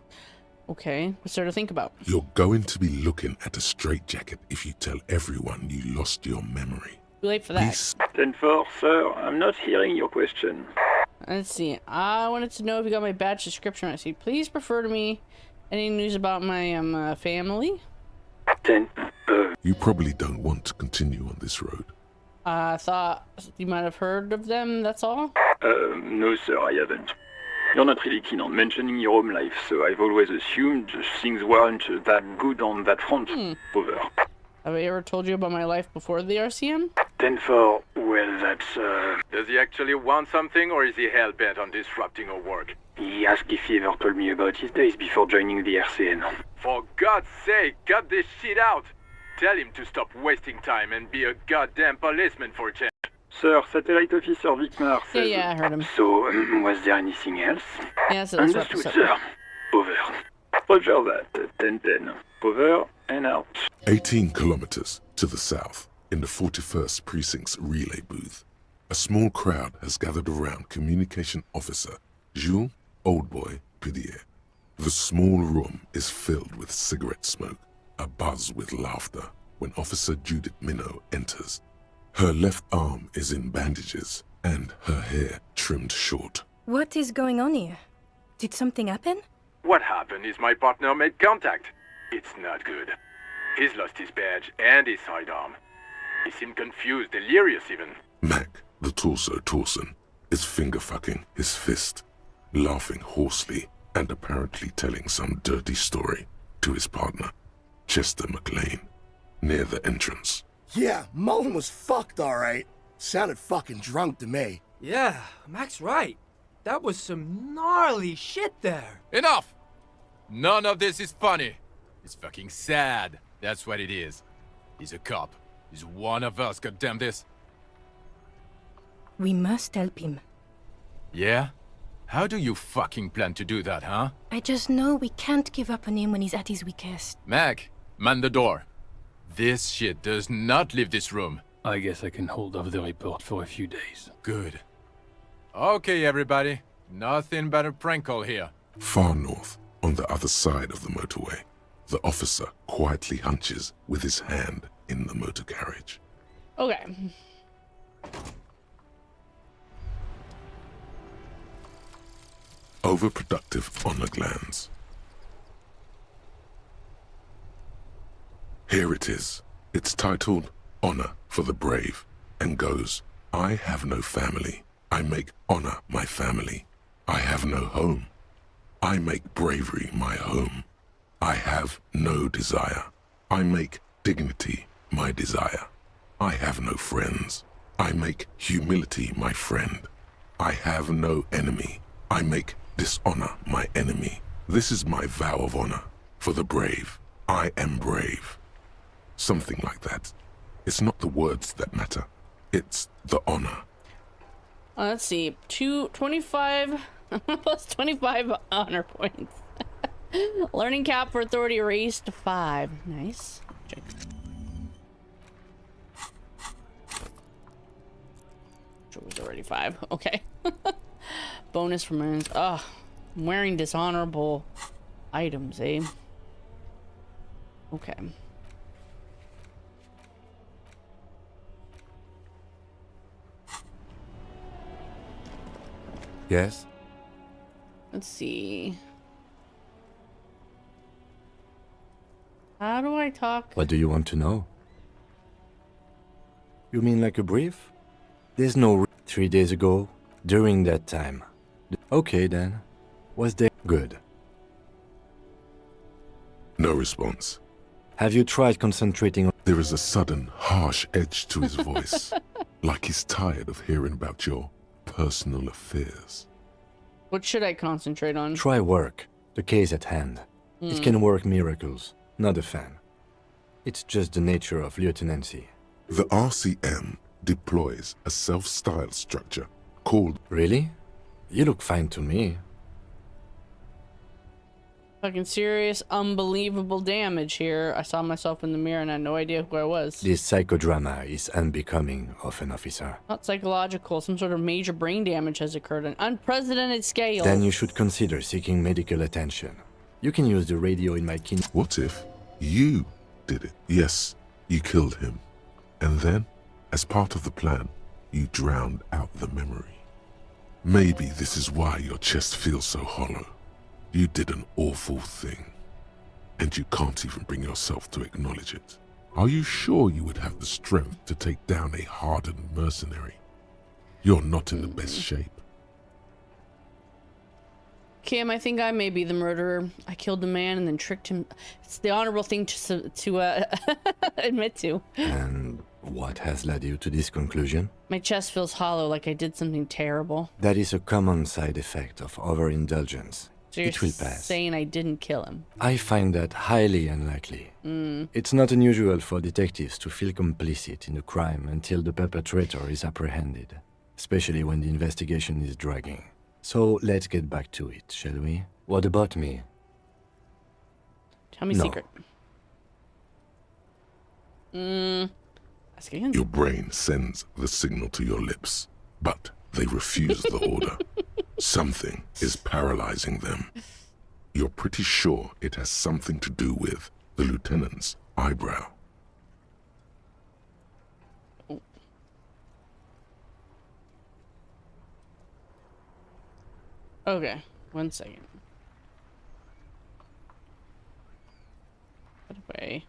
Okay, what's there to think about? You're going to be looking at a straitjacket if you tell everyone you lost your memory. Too late for that. 10-4, sir. I'm not hearing your question. Let's see. I wanted to know if you got my badge description. I see. Please refer to me. Any news about my family? 10. You probably don't want to continue on this road. I thought you might have heard of them, that's all? No, sir, I haven't. You're not really keen on mentioning your home life, so I've always assumed things weren't that good on that front. Over. Have I ever told you about my life before the RCM? 10-4, well, that's, Does he actually want something, or is he hell-bent on disrupting our work? He asked if he ever told me about his days before joining the RCN. For God's sake, cut this shit out! Tell him to stop wasting time and be a goddamn policeman for a change. Sir, Satellite Officer Vicmar says... Yeah, I heard him. So, was there anything else? Yeah, so that's Understood, sir. Over. Roger that. 10-10. Over and out. 18 kilometers to the south, in the 41st Precinct's relay booth, a small crowd has gathered around Communication Officer Jules Oldboy Pidier. The small room is filled with cigarette smoke, abuzz with laughter, when Officer Judith Minot enters. Her left arm is in bandages, and her hair trimmed short. What is going on here? Did something happen? What happened is my partner made contact. It's not good. He's lost his badge and his sidearm. He seemed confused, delirious even. Mac, the torso Torson, is finger-fucking his fist, laughing hoarsely and apparently telling some dirty story to his partner, Chester McLean, near the entrance. Yeah, Mullen was fucked, alright. Sounded fucking drunk to me. Yeah, Mac's right. That was some gnarly shit there. Enough! None of this is funny. It's fucking sad. That's what it is. He's a cop. He's one of us, goddamn this. We must help him. Yeah? How do you fucking plan to do that, huh? I just know we can't give up on him when he's at his weakest. Mac, man the door. This shit does not leave this room. I guess I can hold off the report for a few days. Good. Okay, everybody. Nothing but a prank call here. Far north, on the other side of the motorway, the officer quietly hunches with his hand in the motor carriage. Okay. Overproductive honor glands. Here it is. It's titled Honor for the Brave and goes, I have no family. I make honor my family. I have no home. I make bravery my home. I have no desire. I make dignity my desire. I have no friends. I make humility my friend. I have no enemy. I make dishonor my enemy. This is my vow of honor for the brave. I am brave. Something like that. It's not the words that matter. It's the honor. Let's see. 25 plus 25 honor points. Learning cap for authority raised to 5. Nice. Check. It was already 5. Okay. Bonus for minutes. Ugh. I'm wearing dishonorable items, eh? Okay. Yes? Let's see. How do I talk? What do you want to know? You mean like a brief? There's no 3 days ago, during that time. Okay then. Was there good? No response. Have you tried concentrating on... There is a sudden, harsh edge to his voice, like he's tired of hearing about your personal affairs. What should I concentrate on? Try work. The case at hand. It can work miracles. Not a fan. It's just the nature of lieutenancy. The RCM deploys a self-styled structure called... Really? You look fine to me. Fucking serious, unbelievable damage here. I saw myself in the mirror and I had no idea who I was. This psychodrama is unbecoming of an officer. Not psychological. Some sort of major brain damage has occurred on unprecedented scale. Then you should consider seeking medical attention. You can use the radio in my kin... What if you did it? Yes, you killed him. And then, as part of the plan, you drowned out the memory. Maybe this is why your chest feels so hollow. You did an awful thing, and you can't even bring yourself to acknowledge it. Are you sure you would have the strength to take down a hardened mercenary? You're not in the best shape. Kim, I think I may be the murderer. I killed the man and then tricked him. It's the honorable thing to admit to. And what has led you to this conclusion? My chest feels hollow, like I did something terrible. That is a common side effect of overindulgence. So you're it will pass. saying I didn't kill him? I find that highly unlikely. It's not unusual for detectives to feel complicit in a crime until the perpetrator is apprehended, especially when the investigation is dragging. So let's get back to it, shall we? What about me? Tell me secret. Ask again. Your brain sends the signal to your lips, but they refuse the order. Something is paralyzing them. You're pretty sure it has something to do with the lieutenant's eyebrow. Okay, 1 second. Put away.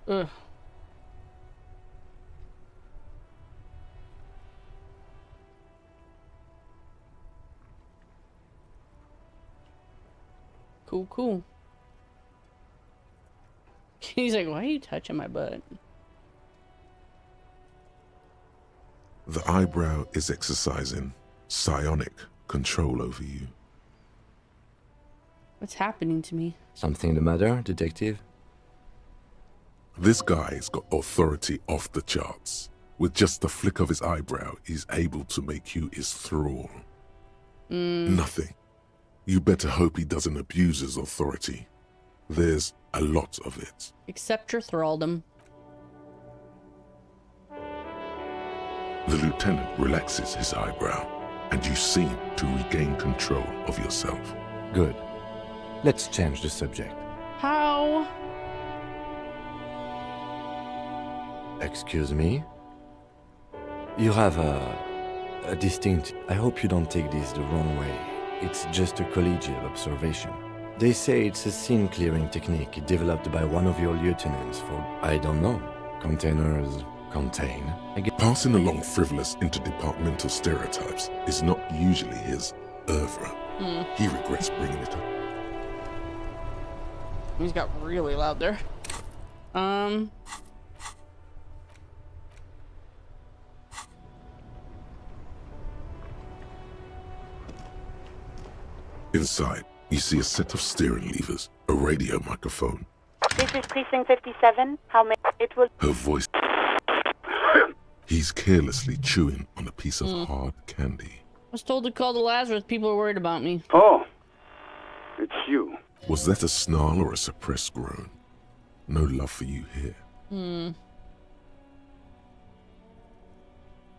Ugh. Cool. He's like, why are you touching my butt? The eyebrow is exercising psionic control over you. What's happening to me? Something the matter, detective? This guy's got authority off the charts. With just the flick of his eyebrow, he's able to make you his thrall. Nothing. You better hope he doesn't abuse his authority. There's a lot of it. Accept your thraldom. The lieutenant relaxes his eyebrow, and you seem to regain control of yourself. Good. Let's change the subject. How? Excuse me? You have a distinct... I hope you don't take this the wrong way. It's just a collegial observation. They say it's a scene-clearing technique developed by one of your lieutenants for, I don't know, containers... contain. Passing along frivolous interdepartmental stereotypes is not usually his oeuvre. He regrets bringing it up. He's got really loud there. Inside, you see a set of steering levers, a radio microphone. This is Precinct 57. How may it will... Her voice... He's carelessly chewing on a piece of hard candy. I was told to call the Lazarus. People are worried about me. Oh, it's you. Was that a snarl or a suppressed groan? No love for you here.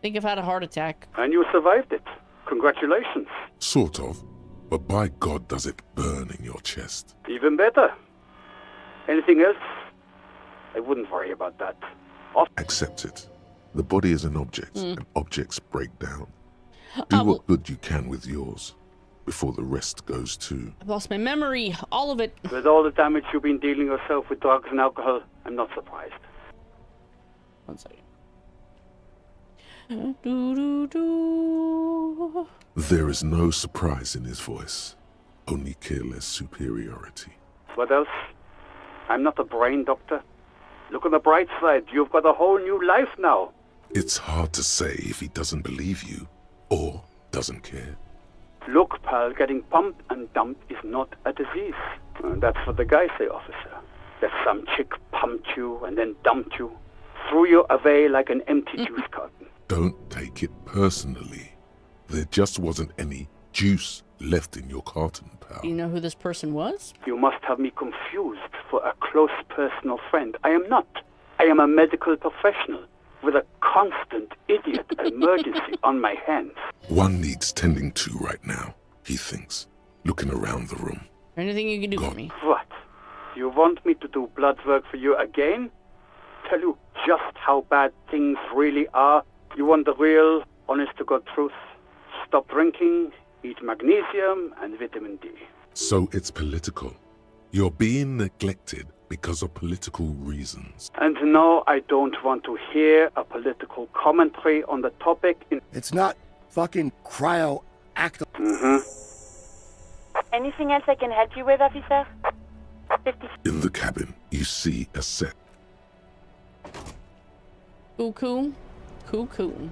Think I've had a heart attack. And you survived it. Congratulations. Sort of. But by God, does it burn in your chest. Even better. Anything else? I wouldn't worry about that. Accept it. The body is an object, and objects break down. Do what good you can with yours, before the rest goes too. I've lost my memory, all of it. With all the damage you've been dealing yourself with drugs and alcohol, I'm not surprised. 1 second. There is no surprise in his voice, only careless superiority. What else? I'm not a brain doctor. Look on the bright side, you've got a whole new life now. It's hard to say if he doesn't believe you, or doesn't care. Look, pal, getting pumped and dumped is not a disease. That's what the guys say, officer. That some chick pumped you and then dumped you, threw you away like an empty juice carton. Don't take it personally. There just wasn't any juice left in your carton, pal. You know who this person was? You must have me confused for a close personal friend. I am not. I am a medical professional with a constant idiot emergency on my hands. One needs tending to right now, he thinks, looking around the room. Anything you can do for me? What? You want me to do blood work for you again? Tell you just how bad things really are? You want the real, honest-to-God truth? Stop drinking, eat magnesium and vitamin D. So it's political. You're being neglected because of political reasons. And no, I don't want to hear a political commentary on the topic. It's not fucking cryo-active. Anything else I can help you with, officer? 50. In the cabin, you see a set. Cuckoo. Cuckoo.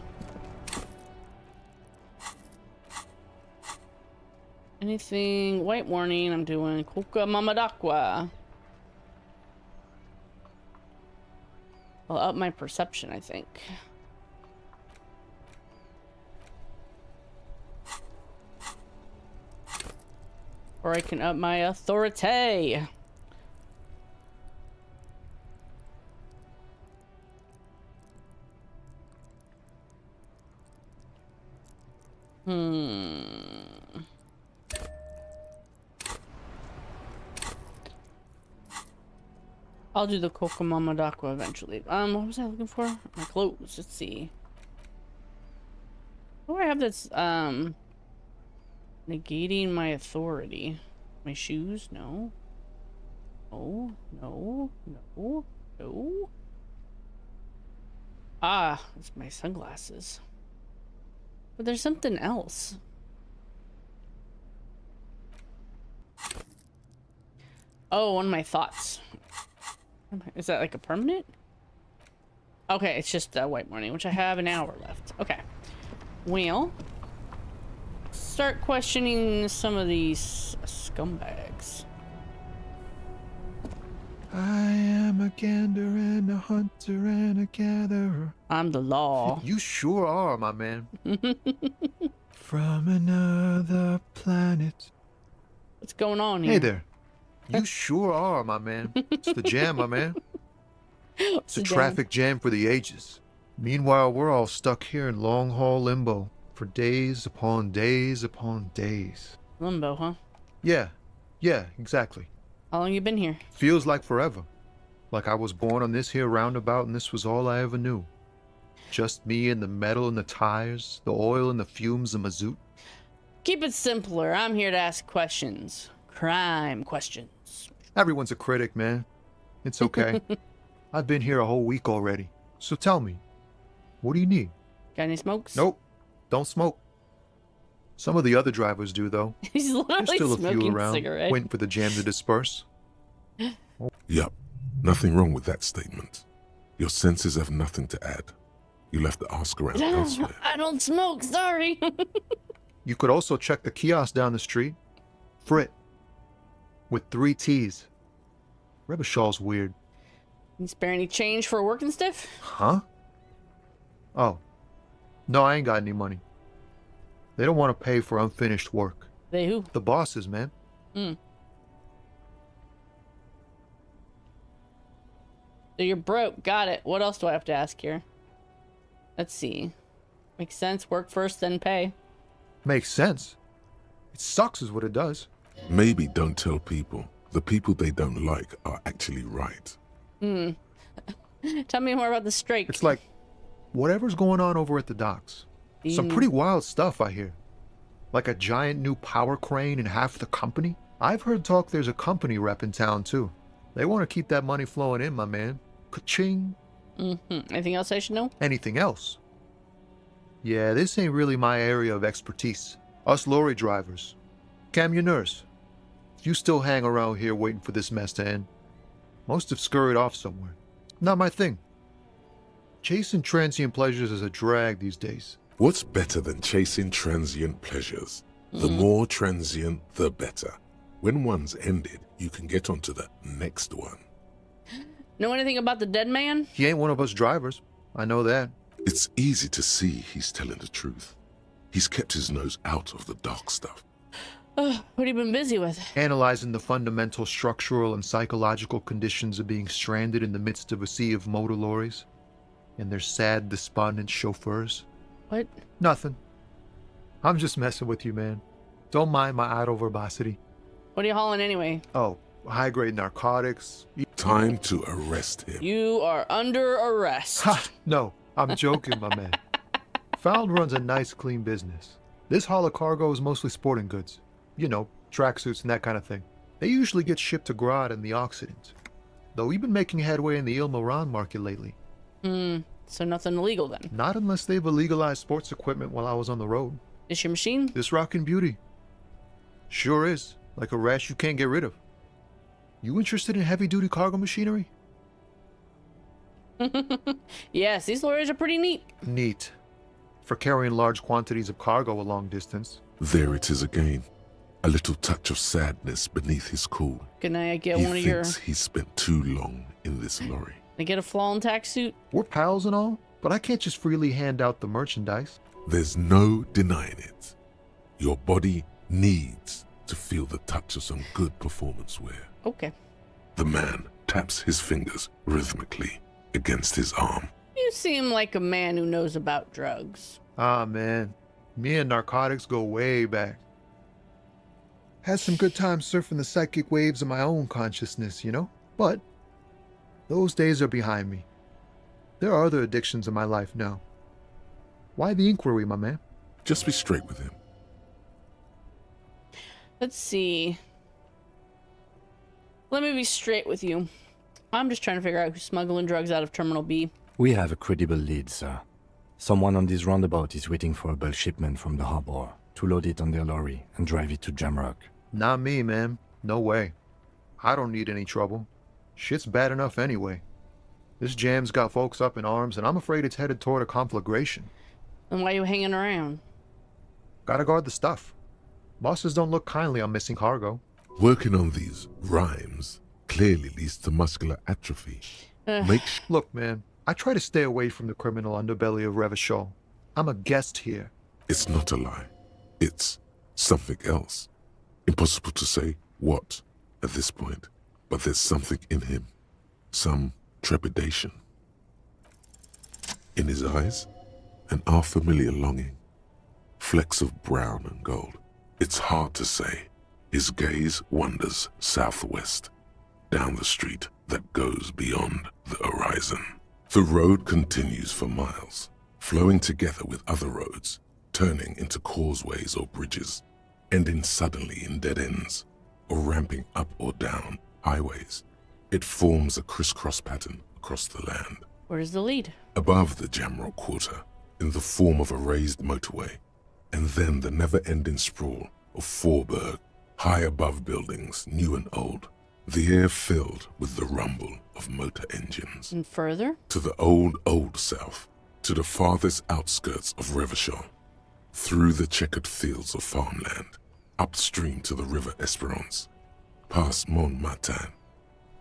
Anything? White warning. I'm doing Coca Mamadakwa. I'll up my perception, I think. Or I can up my authority. I'll do the Kokomama Dakwa eventually. What was I looking for? My clothes. Let's see. Oh, I have this, negating my authority. My shoes? No. No, no, no, no. Ah, it's my sunglasses. But there's something else. Oh, one of my thoughts. Is that like a permanent? Okay, it's just a white morning, which I have an hour left. Okay. Well, start questioning some of these scumbags. I am a gander and a hunter and a gatherer. I'm the law. You sure are, my man. From another planet. What's going on here? Hey there. You sure are, my man. It's the jam, my man. It's a traffic jam for the ages. Meanwhile, we're all stuck here in long-haul limbo for days upon days upon days. Limbo, huh? Yeah, exactly. How long you been here? Feels like forever. Like I was born on this here roundabout and this was all I ever knew. Just me and the metal and the tires, the oil and the fumes of mazout. Keep it simpler. I'm here to ask questions. Crime questions. Everyone's a critic, man. It's okay. I've been here a whole week already. So tell me, what do you need? Got any smokes? Nope. Don't smoke. Some of the other drivers do, though. He's literally There's still a smoking few around, cigarette. waiting for the jam to disperse. Yup, nothing wrong with that statement. Your senses have nothing to add. You'll have to ask around elsewhere. I don't smoke, sorry. You could also check the kiosk down the street. Frit. With 3 T's. Rebishaw's weird. You spare any change for working stiff? Huh? Oh. No, I ain't got any money. They don't want to pay for unfinished work. They who? The bosses, man. So you're broke. Got it. What else do I have to ask here? Let's see. Makes sense. Work first, then pay. Makes sense. It sucks is what it does. Maybe don't tell people. The people they don't like are actually right. Tell me more about the strike. It's like whatever's going on over at the docks. Some pretty wild stuff, I hear. Like a giant new power crane in half the company. I've heard talk there's a company rep in town, too. They want to keep that money flowing in, my man. Ka-ching. Anything else I should know? Anything else? Yeah, this ain't really my area of expertise. Us lorry drivers. Camionneurs. If you still hang around here waiting for this mess to end, most have scurried off somewhere. Not my thing. Chasing transient pleasures is a drag these days. What's better than chasing transient pleasures? The more transient, the better. When one's ended, you can get onto the next one. Know anything about the dead man? He ain't one of us drivers. I know that. It's easy to see he's telling the truth. He's kept his nose out of the dark stuff. What have you been busy with? Analyzing the fundamental structural and psychological conditions of being stranded in the midst of a sea of motor lorries and their sad, despondent chauffeurs. What? Nothing. I'm just messing with you, man. Don't mind my idle verbosity. What are you hauling anyway? Oh, high-grade narcotics. Time to arrest him. You are under arrest. Ha! No, I'm joking, my man. Found runs a nice, clean business. This haul of cargo is mostly sporting goods. You know, tracksuits and that kind of thing. They usually get shipped to Grad and the Occident. Though we've been making headway in the Il Moran market lately. So nothing illegal then? Not unless they've illegalized sports equipment while I was on the road. Is your machine? This rockin' beauty. Sure is. Like a rash you can't get rid of. You interested in heavy-duty cargo machinery? Yes, these lorries are pretty neat. Neat. For carrying large quantities of cargo a long distance. There it is again. A little touch of sadness beneath his cool. Can I get He one of your... thinks he spent too long in this lorry. Can I get a flaw in tax suit? We're pals and all, but I can't just freely hand out the merchandise. There's no denying it. Your body needs to feel the touch of some good performance wear. Okay. The man taps his fingers rhythmically against his arm. You seem like a man who knows about drugs. Ah, man. Me and narcotics go way back. Had some good times surfing the psychic waves of my own consciousness, you know? But those days are behind me. There are other addictions in my life now. Why the inquiry, my man? Just be straight with him. Let's see. Let me be straight with you. I'm just trying to figure out who's smuggling drugs out of Terminal B. We have a credible lead, sir. Someone on this roundabout is waiting for a bulk shipment from the harbor to load it on their lorry and drive it to Jamrock. Not me, man. No way. I don't need any trouble. Shit's bad enough anyway. This jam's got folks up in arms, and I'm afraid it's headed toward a conflagration. Then why are you hanging around? Gotta guard the stuff. Bosses don't look kindly on missing cargo. Working on these rhymes clearly leads to muscular atrophy. Look, man, I try to stay away from the criminal underbelly of Revachol. I'm a guest here. It's not a lie. It's something else. Impossible to say what at this point, but there's something in him. Some trepidation. In his eyes, an unfamiliar longing. Flecks of brown and gold. It's hard to say. His gaze wanders southwest, down the street that goes beyond the horizon. The road continues for miles, flowing together with other roads, turning into causeways or bridges, ending suddenly in dead ends, or ramping up or down highways. It forms a crisscross pattern across the land. Where's the lead? Above the Jamrock Quarter, in the form of a raised motorway, and then the never-ending sprawl of Forburg, high above buildings, new and old, the air filled with the rumble of motor engines. And further? To the old south, to the farthest outskirts of Revachol, through the checkered fields of farmland, upstream to the river Esperance, past Montmartin.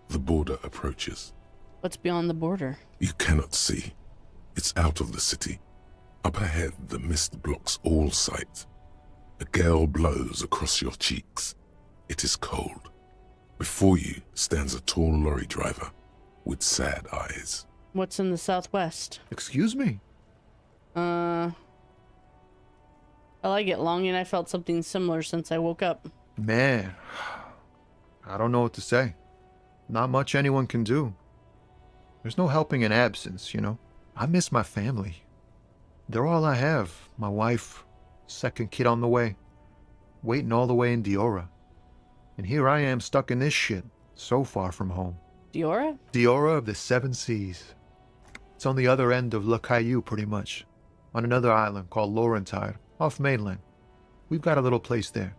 The border approaches. What's beyond the border? You cannot see. It's out of the city. Up ahead, the mist blocks all sight. A gale blows across your cheeks. It is cold. Before you stands a tall lorry driver with sad eyes. What's in the southwest? Excuse me? I like it. Long and I felt something similar since I woke up. Man, I don't know what to say. Not much anyone can do. There's no helping in absence, you know. I miss my family. They're all I have. My wife, second kid on the way, waiting all the way in Diora. And here I am stuck in this shit, so far from home. Diora? Diora of the Seven Seas. It's on the other end of Le Caillou, pretty much. On another island called Laurentide, off mainland. We've got a little place there.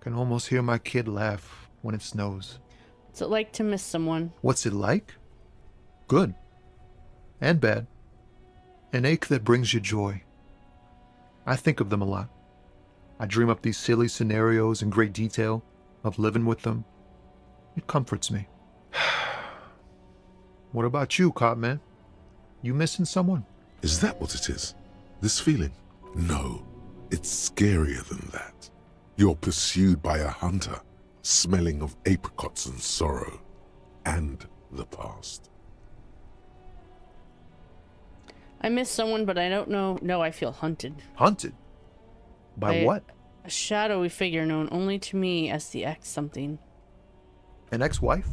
Can almost hear my kid laugh when it snows. What's it like to miss someone? What's it like? Good. And bad. An ache that brings you joy. I think of them a lot. I dream up these silly scenarios in great detail of living with them. It comforts me. What about you, cop man? You missing someone? Is that what it is? This feeling? No, it's scarier than that. You're pursued by a hunter, smelling of apricots and sorrow, and the past. I miss someone, but I don't know. No, I feel hunted. Hunted? By what? A shadowy figure known only to me as the ex something. An ex-wife?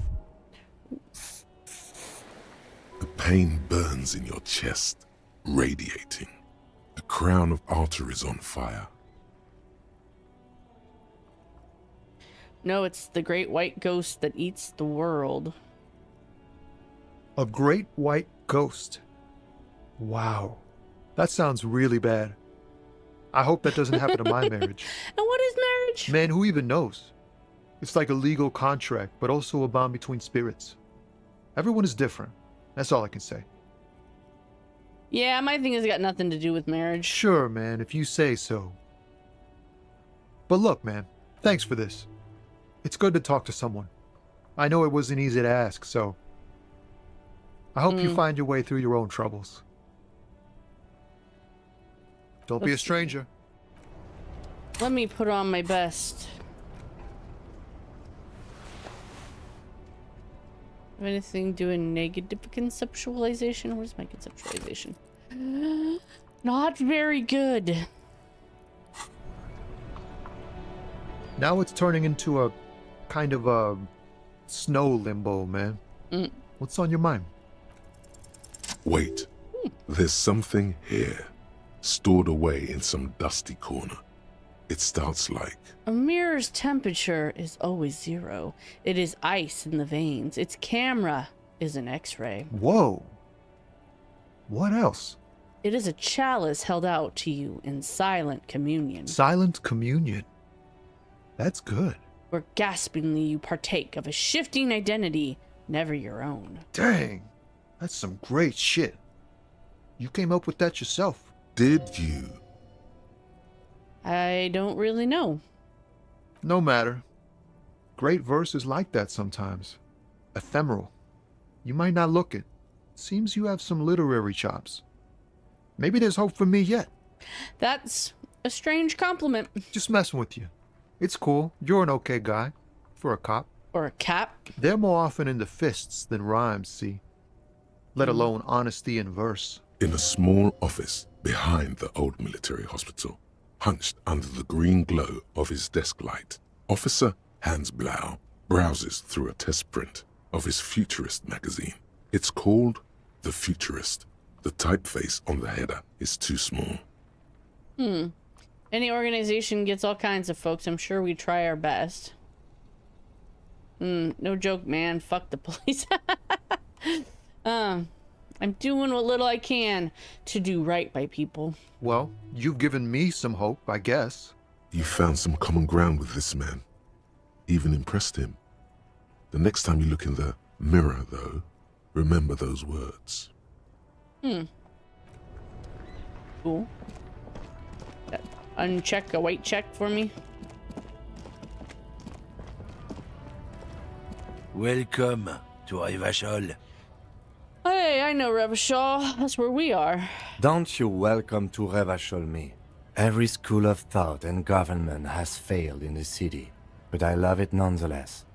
The pain burns in your chest, radiating. The crown of arteries on fire. No, it's the great white ghost that eats the world. A great white ghost. Wow. That sounds really bad. I hope that doesn't happen to my marriage. And what is marriage? Man, who even knows? It's like a legal contract, but also a bond between spirits. Everyone is different. That's all I can say. Yeah, my thing has got nothing to do with marriage. Sure, man, if you say so. But look, man, thanks for this. It's good to talk to someone. I know it wasn't easy to ask, so I hope you find your way through your own troubles. Don't be a stranger. Let me put on my best. Have anything doing negative conceptualization? Where's my conceptualization? Not very good. Now it's turning into a kind of a snow limbo, man. What's on your mind? Wait, there's something here, stored away in some dusty corner. It starts like... A mirror's temperature is always 0. It is ice in the veins. Its camera is an X-ray. Whoa. What else? It is a chalice held out to you in silent communion. Silent communion. That's good. Where gaspingly you partake of a shifting identity, never your own. Dang. That's some great shit. You came up with that yourself. Did you? I don't really know. No matter. Great verses like that sometimes. Ephemeral. You might not look it. Seems you have some literary chops. Maybe there's hope for me yet. That's a strange compliment. Just messing with you. It's cool. You're an okay guy. For a cop. Or a cap. They're more often into fists than rhymes, see? Let alone honesty in verse. In a small office behind the old military hospital, hunched under the green glow of his desk light, Officer Hans Blau browses through a test print of his Futurist magazine. It's called The Futurist. The typeface on the header is too small. Any organization gets all kinds of folks. I'm sure we try our best. No joke, man. Fuck the police. I'm doing what little I can to do right by people. Well, you've given me some hope, I guess. You found some common ground with this man. Even impressed him. The next time you look in the mirror, though, remember those words. Cool. Uncheck a white check for me. Welcome to Revachol. Hey, I know Revachol. That's where we are. Don't you welcome to Revachol me. Every school of thought and government has failed in the city, but I love it nonetheless.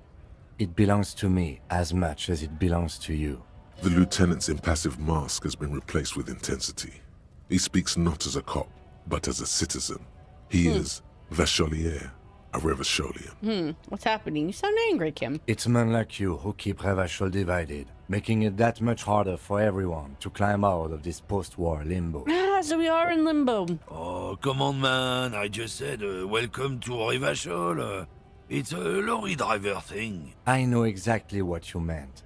It belongs to me as much as it belongs to you. The lieutenant's impassive mask has been replaced with intensity. He speaks not as a cop, but as a citizen. He is Vacholier, a Revacholian. What's happening? You sound angry, Kim. It's men like you who keep Revachol divided, making it that much harder for everyone to climb out of this post-war limbo. So we are in limbo. Oh, come on, man. I just said welcome to Revachol. It's a lorry driver thing. I know exactly what you meant.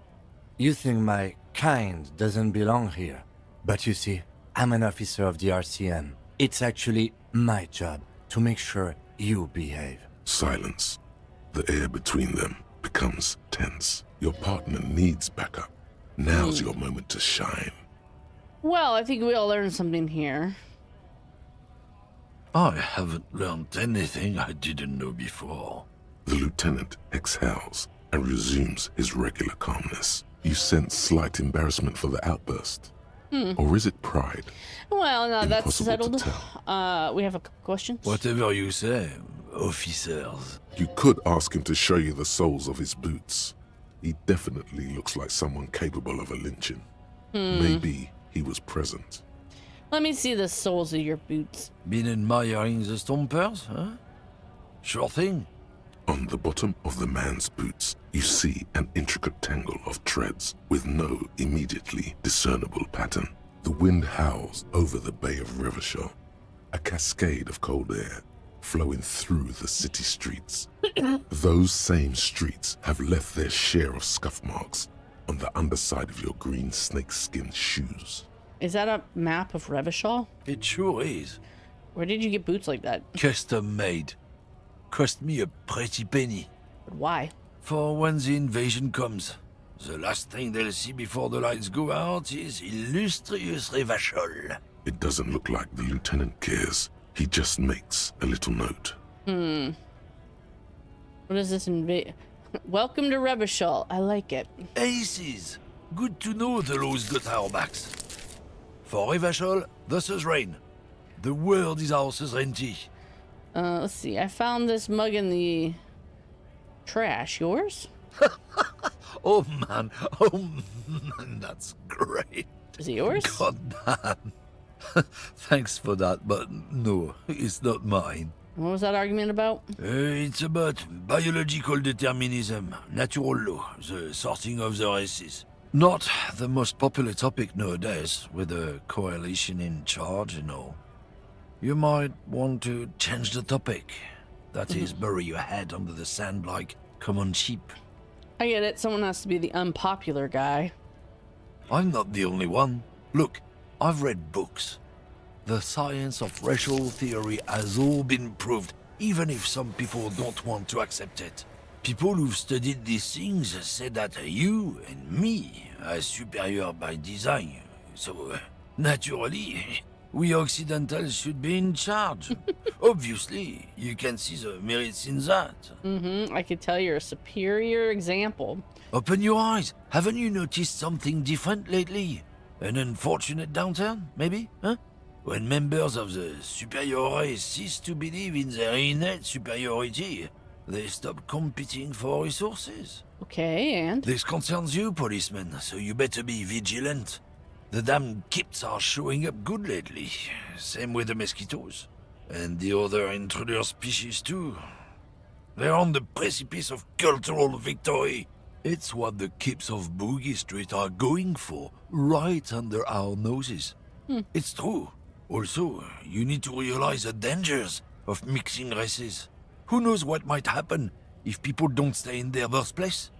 You think my kind doesn't belong here. But you see, I'm an officer of the RCM. It's actually my job to make sure you behave. Silence. The air between them becomes tense. Your partner needs backup. Now's your moment to shine. Well, I think we all learned something here. I haven't learned anything I didn't know before. The lieutenant exhales and resumes his regular calmness. You sense slight embarrassment for the outburst. Or is it pride? Well, no, that's Impossible to settled. We have a couple questions. Whatever you say, officers. You could ask him to show you the soles of his boots. He definitely looks like someone capable of a lynching. Maybe he was present. Let me see the soles of your boots. Been admiring the stompers, huh? Sure thing. On the bottom of the man's boots, you see an intricate tangle of treads with no immediately discernible pattern. The wind howls over the Bay of Revachol, a cascade of cold air flowing through the city streets. Those same streets have left their share of scuff marks on the underside of your green snakeskin shoes. Is that a map of Revachol? It sure is. Where did you get boots like that? Custom made. Cost me a pretty penny. But why? For when the invasion comes, the last thing they'll see before the lights go out is illustrious Revachol. It doesn't look like the lieutenant cares. He just makes a little note. What is this Welcome to Revachol. I like it. Aces! Good to know the law's got our backs. For Revachol, this is rain. The world is ours empty. Let's see. I found this mug in the trash. Yours? Oh man, that's great. Is it yours? God damn. Thanks for that, but no, it's not mine. What was that argument about? It's about biological determinism, natural law, the sorting of the races. Not the most popular topic nowadays, with the coalition in charge and all. You might want to change the topic. That is, bury your head under the sand like common sheep. I get it. Someone has to be the unpopular guy. I'm not the only one. Look, I've read books. The science of racial theory has all been proved, even if some people don't want to accept it. People who've studied these things say that you and me are superior by design. So, naturally, we Occidentals should be in charge. Obviously, you can see the merits in that. I could tell you're a superior example. Open your eyes. Haven't you noticed something different lately? An unfortunate downturn, maybe? Huh? When members of the superior race cease to believe in their innate superiority, they stop competing for resources. Okay, and? This concerns you, policemen, so you better be vigilant. The damn kips are showing up good lately. Same with the mosquitoes. And the other intruder species too. They're on the precipice of cultural victory. It's what the kips of Boogie Street are going for, right under our noses. It's true. Also, you need to realize the dangers of mixing races. Who knows what might happen if people don't stay in their birthplace?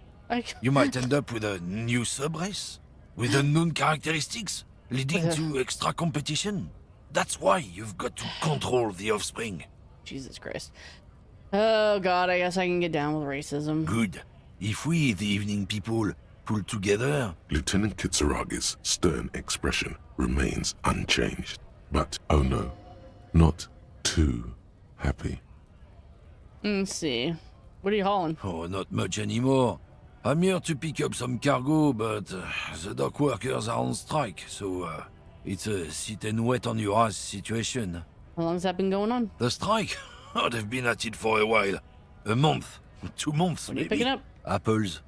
You might end up with a new sub-race, with unknown characteristics, leading to extra competition. That's why you've got to control the offspring. Jesus Christ. Oh god, I guess I can get down with racism. Good. If we, the evening people, pull together... Lieutenant Kitsuragi's stern expression remains unchanged. But, oh no, not too happy. Let's see. What are you hauling? Oh, not much anymore. I'm here to pick up some cargo, but the dock workers are on strike, so it's a sit and wait on your ass situation. How long has that been going on? The strike? Oh, they've been at it for a while. A month. 2 months, What are maybe. you picking up? Apples.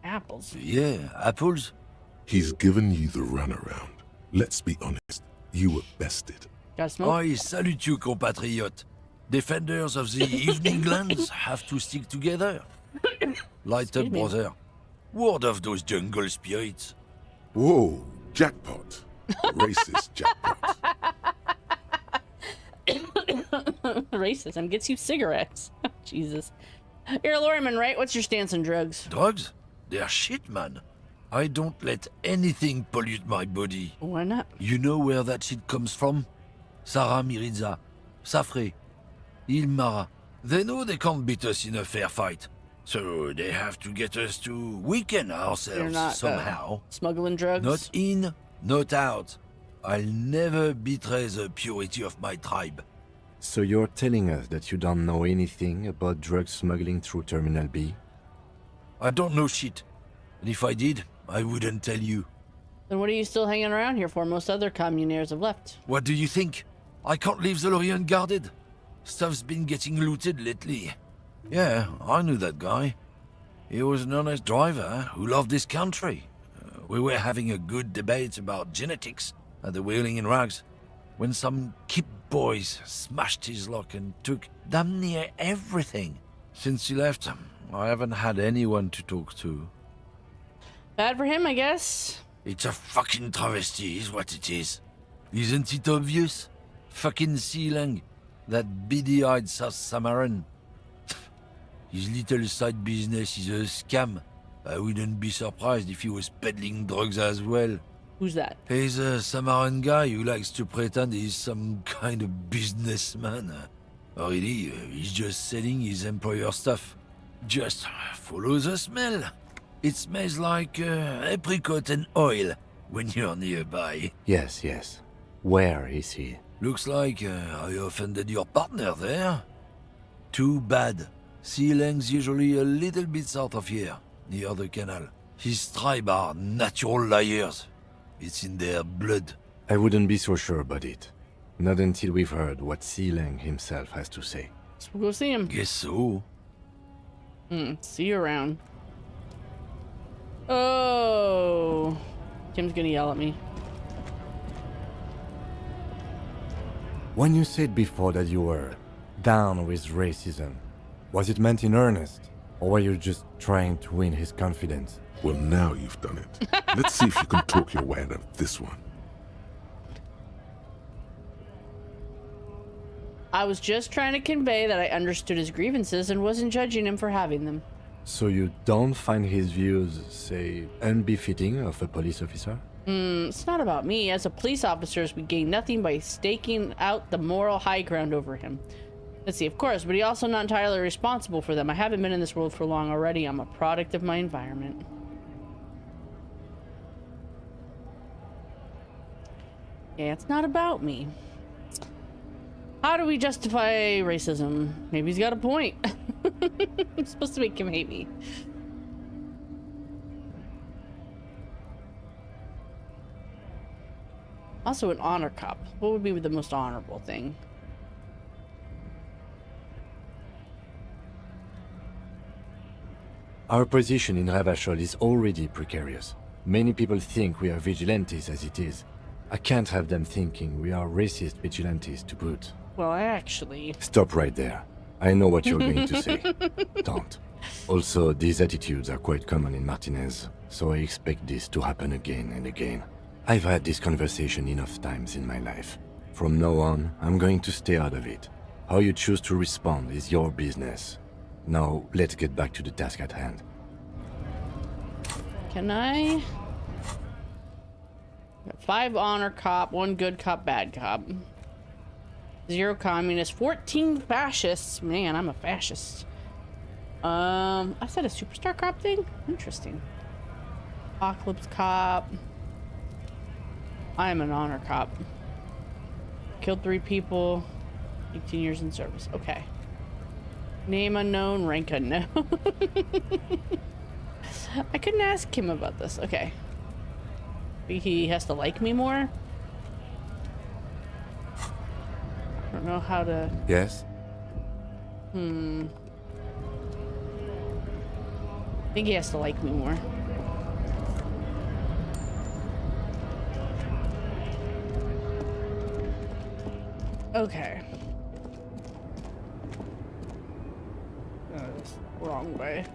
Apples? Yeah, apples. He's given you the runaround. Let's be honest, you were bested. Got smoke? I salute you, compatriot. Defenders of the evening lands have to stick together. Light up, brother. Ward off those jungle spirits. Whoa, jackpot. Racist jackpot. Racism gets you cigarettes. Jesus. You're a lawman, right? What's your stance on drugs? Drugs? They're shit, man. I don't let anything pollute my body. Why not? You know where that shit comes from? Sarah Miriza, Safre, Ilmara. They know they can't beat us in a fair fight. So they have to get us to weaken ourselves You're not, somehow. Smuggling drugs? Not in, not out. I'll never betray the purity of my tribe. So you're telling us that you don't know anything about drug smuggling through Terminal B? I don't know shit. And if I did, I wouldn't tell you. Then what are you still hanging around here for? Most other communaires have left. What do you think? I can't leave the lorry unguarded. Stuff's been getting looted lately. Yeah, I knew that guy. He was an honest driver who loved this country. We were having a good debate about genetics at the Wheeling in Rags when some Kip boys smashed his lock and took damn near everything. Since he left, I haven't had anyone to talk to. Bad for him, I guess. It's a fucking travesty, is what it is. Isn't it obvious? Fucking Sealang, that beady-eyed South Samaran. His little side business is a scam. I wouldn't be surprised if he was peddling drugs as well. Who's that? He's a Samaran guy who likes to pretend he's some kind of businessman. Really, he's just selling his employer stuff. Just follow the smell. It smells like apricot and oil when you're nearby. Yes, yes. Where is he? Looks like I offended your partner there. Too bad. Sealang's usually a little bit south of here, near the canal. His tribe are natural liars. It's in their blood. I wouldn't be so sure about it. Not until we've heard what Sealang himself has to say. So we'll go see him. Guess so. See you around. Oh. Tim's gonna yell at me. When you said before that you were down with racism, was it meant in earnest? Or were you just trying to win his confidence? Well, now you've done it. Let's see if you can talk your way out of this one. I was just trying to convey that I understood his grievances and wasn't judging him for having them. So you don't find his views, say, unbefitting of a police officer? It's not about me. As a police officers, we gain nothing by staking out the moral high ground over him. Let's see, of course, but he's also not entirely responsible for them. I haven't been in this world for long already. I'm a product of my environment. Yeah, it's not about me. How do we justify racism? Maybe he's got a point. I'm supposed to make him hate me. Also an honor cop. What would be the most honorable thing? Our position in Ravachol is already precarious. Many people think we are vigilantes as it is. I can't have them thinking we are racist vigilantes to boot. Well, actually... Stop right there. I know what you're going to say. Don't. Also, these attitudes are quite common in Martinez, so I expect this to happen again and again. I've had this conversation enough times in my life. From now on, I'm going to stay out of it. How you choose to respond is your business. Now, let's get back to the task at hand. Can I... Got 5 honor cop, 1 good cop, bad cop. 0 communists, 14 fascists. Man, I'm a fascist. I said a superstar cop thing? Interesting. Apocalypse cop. I am an honor cop. Killed 3 people. 18 years in service. Okay. Name unknown, rank unknown. I couldn't ask him about this. Okay. He has to like me more? I don't know how to... Yes? I think he has to like me more. Okay. Oh, it's the wrong way.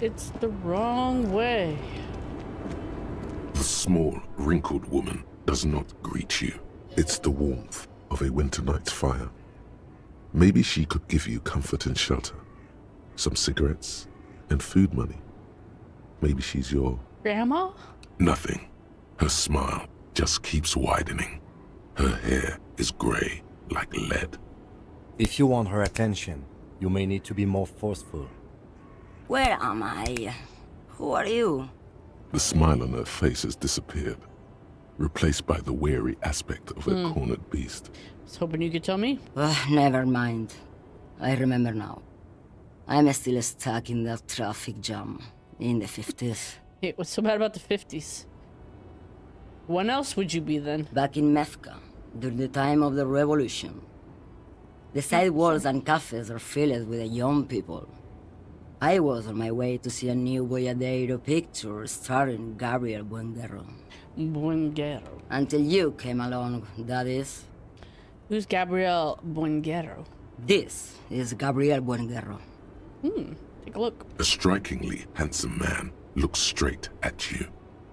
It's the wrong way. The small, wrinkled woman does not greet you. It's the warmth of a winter night's fire. Maybe she could give you comfort and shelter. Some cigarettes and food money. Maybe she's your... Grandma? Nothing. Her smile just keeps widening. Her hair is gray like lead. If you want her attention, you may need to be more forceful. Where am I? Who are you? The smile on her face has disappeared. replaced by the wary aspect of a cornered beast. I was hoping you could tell me. Never mind. I remember now. I'm still stuck in that traffic jam in the 50s. Hey, what's so bad about the 50s? When else would you be then? Back in Mefka, during the time of the revolution. The sidewalks and cafes are filled with young people. I was on my way to see a new Boyadero picture starring Gabriel Buenguerro. Buenguerro. Until you came along, that is. Who's Gabriel Buenguerro? This is Gabriel Buenguerro. Take a look. A strikingly handsome man looks straight at you,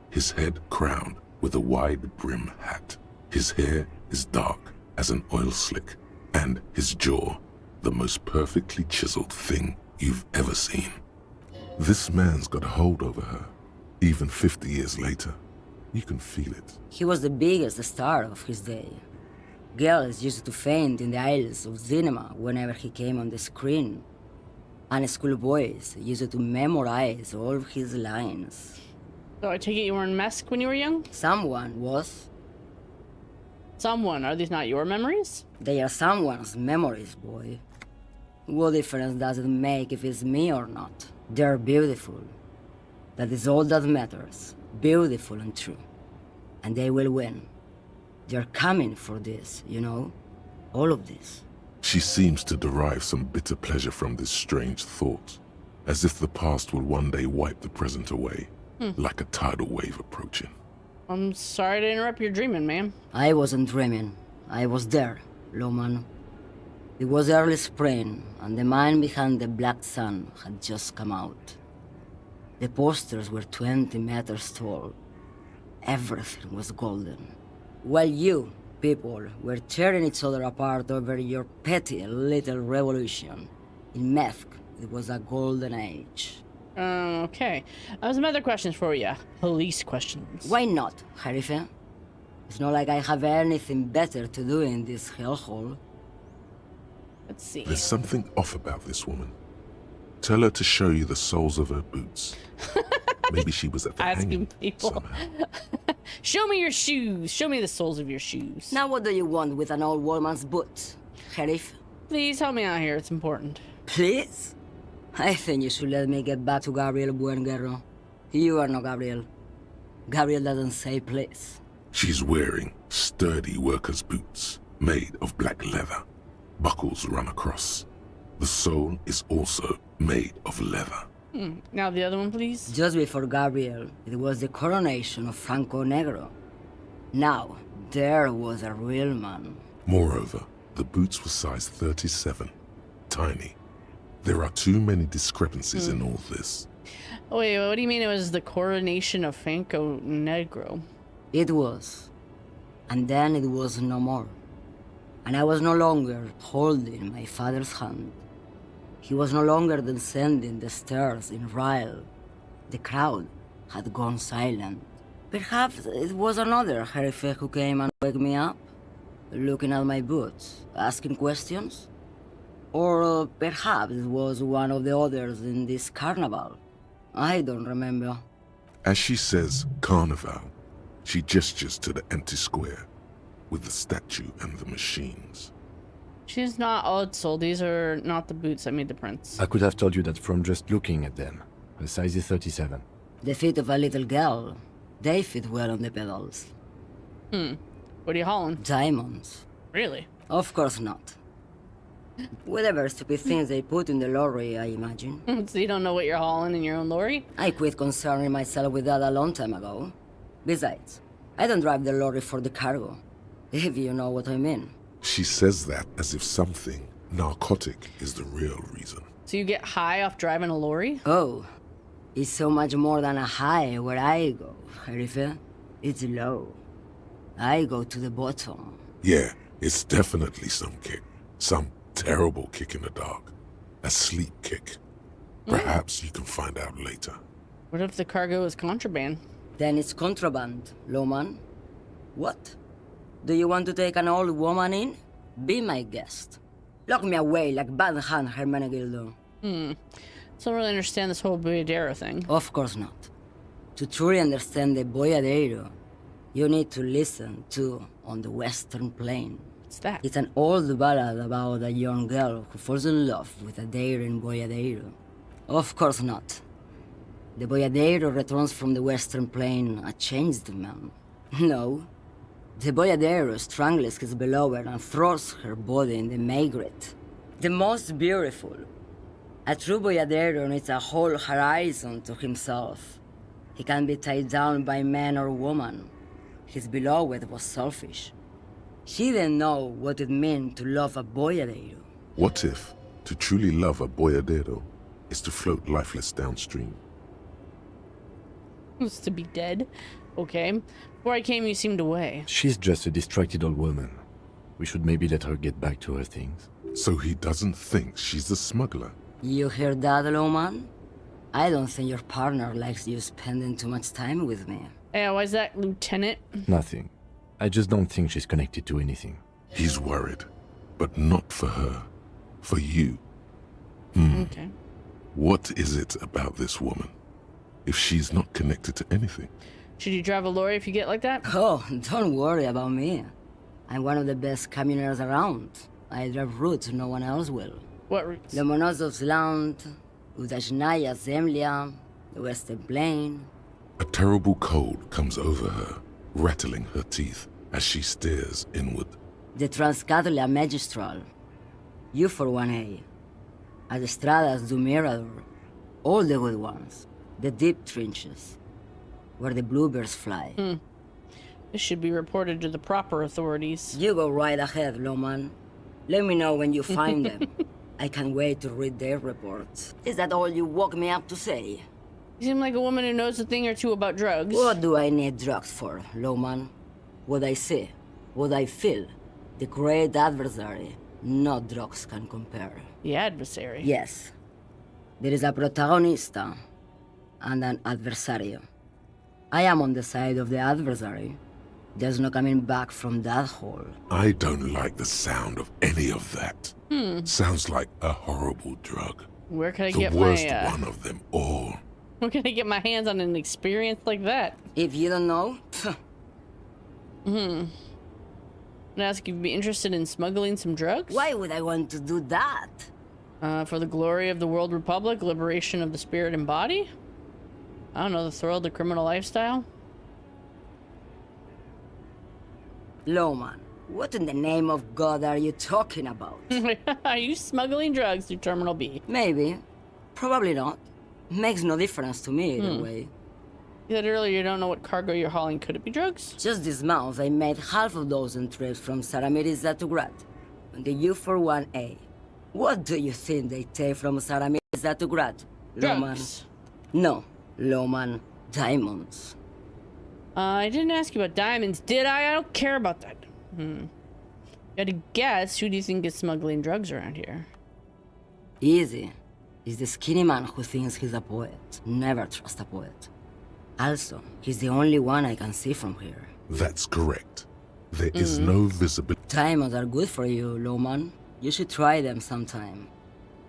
his head crowned with a wide brim hat. His hair is dark as an oil slick, and his jaw the most perfectly chiseled thing you've ever seen. This man's got a hold over her, even 50 years later. You can feel it. He was the biggest star of his day. Girls used to faint in the aisles of cinema whenever he came on the screen. And schoolboys used to memorize all of his lines. So I take it you were in Mesk when you were young? Someone was. Someone? Are these not your memories? They are someone's memories, boy. What difference does it make if it's me or not? They're beautiful. That is all that matters. Beautiful and true. And they will win. They're coming for this, you know? All of this. She seems to derive some bitter pleasure from this strange thought, as if the past will one day wipe the present away, like a tidal wave approaching. I'm sorry to interrupt your dreaming, ma'am. I wasn't dreaming. I was there, Lowman. It was early spring, and the mine behind the Black Sun had just come out. The posters were 20 meters tall. Everything was golden. While you, people, were tearing each other apart over your petty little revolution, in Mefk, it was a golden age. Okay. I have some other questions for you. Police questions. Why not, Harife? It's not like I have anything better to do in this hellhole. Let's see. There's something off about this woman. Tell her to show you the soles of her boots. Maybe she was at the Asking hanging people. Show me your shoes. Show me the soles of your shoes. Now what do you want with an old woman's boots, Sheriff? Please help me out here. It's important. Please? I think you should let me get back to Gabriel Buenguerro. You are not Gabriel. Gabriel doesn't say please. She's wearing sturdy worker's boots made of black leather. Buckles run across. The sole is also made of leather. Now the other one, please. Just before Gabriel, it was the coronation of Franco Negro. Now, there was a real man. Moreover, the boots were size 37. Tiny. There are too many discrepancies in all this. Oh, wait, what do you mean it was the coronation of Franco Negro? It was. And then it was no more. And I was no longer holding my father's hand. He was no longer descending the stairs in Ryle. The crowd had gone silent. Perhaps it was another Herife who came and woke me up, looking at my boots, asking questions. Or perhaps it was one of the others in this carnival. I don't remember. As she says carnival, she gestures to the empty square with the statue and the machines. She's not old soul. These are not the boots that made the prints. I could have told you that from just looking at them. The size is 37. The feet of a little girl. They fit well on the pedals. What are you hauling? Diamonds. Really? Of course not. Whatever stupid things they put in the lorry, I imagine. So you don't know what you're hauling in your own lorry? I quit concerning myself with that a long time ago. Besides, I don't drive the lorry for the cargo, if you know what I mean. She says that as if something narcotic is the real reason. So you get high off driving a lorry? Oh, it's so much more than a high where I go, Herife. It's low. I go to the bottom. Yeah, it's definitely some kick. Some terrible kick in the dark. A sleep kick. Perhaps you can find out later. What if the cargo is contraband? Then it's contraband, Lowman. What? Do you want to take an old woman in? Be my guest. Lock me away like Bad Hand Hermenegildo. Don't really understand this whole Boyadero thing. Of course not. To truly understand the Boyadero, you need to listen to On the Western Plain. What's that? It's an old ballad about a young girl who falls in love with a daring boyadero. Of course not. The boyadero returns from the Western Plain a changed man. No. The boyadero strangles his beloved and throws her body in the Maigret. The most beautiful. A true boyadero needs a whole horizon to himself. He can be tied down by man or woman. His beloved was selfish. She didn't know what it meant to love a boyadero. What if to truly love a boyadero is to float lifeless downstream? Who's to be dead? Okay. Before I came, you seemed away. She's just a distracted old woman. We should maybe let her get back to her things. So he doesn't think she's a smuggler? You hear that, Lowman? I don't think your partner likes you spending too much time with me. Yeah, why's that, Lieutenant? Nothing. I just don't think she's connected to anything. He's worried, but not for her. For you. Okay. What is it about this woman? If she's not connected to anything? Should you drive a lorry if you get like that? Oh, don't worry about me. I'm one of the best camioners around. I drive routes no one else will. What routes? Lomonosov's Land, Udajnaya Zemlya, the Western Plain. A terrible cold comes over her, rattling her teeth as she stares inward. The Transcatolia Magistral. You for 1A. Adestradas du Mirador. All the good ones. The deep trenches. Where the bluebirds fly. This should be reported to the proper authorities. You go right ahead, Lowman. Let me know when you find them. I can't wait to read their reports. Is that all you woke me up to say? You seem like a woman who knows a thing or two about drugs. What do I need drugs for, Lowman? What I see, what I feel. The great adversary. No drugs can compare. The adversary? Yes. There is a protagonista and an adversario. I am on the side of the adversary. There's no coming back from that hole. I don't like the sound of any of that. Sounds like a horrible drug. Where can I the get worst my, one of them all. Where can I get my hands on an experience like that? If you don't know, And ask if you'd be interested in smuggling some drugs? Why would I want to do that? For the glory of the World Republic, liberation of the spirit and body? I don't know, the thrill of the criminal lifestyle? Lowman, what in the name of God are you talking about? Are you smuggling drugs through Terminal B? Maybe. Probably not. Makes no difference to me either way. You said earlier you don't know what cargo you're hauling. Could it be drugs? Just this month, I made half a dozen trips from Saramiriza to Grad on the U41A. What do you think they take from Saramiriza to Grad, Lowman? Drugs. No, Lowman. Diamonds. I didn't ask you about diamonds, did I? I don't care about that. Got to guess, who do you think is smuggling drugs around here? Easy. It's the skinny man who thinks he's a poet. Never trust a poet. Also, he's the only one I can see from here. That's correct. There is no visibility. Diamonds are good for you, Lowman. You should try them sometime.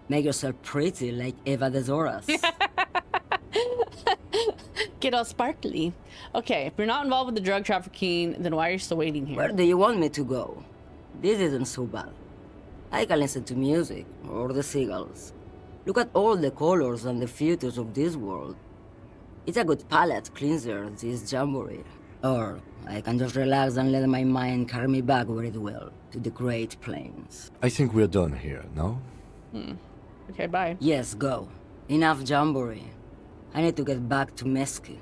Make yourself pretty like Eva de Zoras. Get all sparkly. Okay, if you're not involved with the drug trafficking, then why are you still waiting here? Where do you want me to go? This isn't so bad. I can listen to music, or the seagulls. Look at all the colors and the futures of this world. It's a good palate cleanser, this jamboree. Or I can just relax and let my mind carry me back where it will, to the Great Plains. I think we're done here, no? Okay, bye. Yes, go. Enough jamboree. I need to get back to Mesky.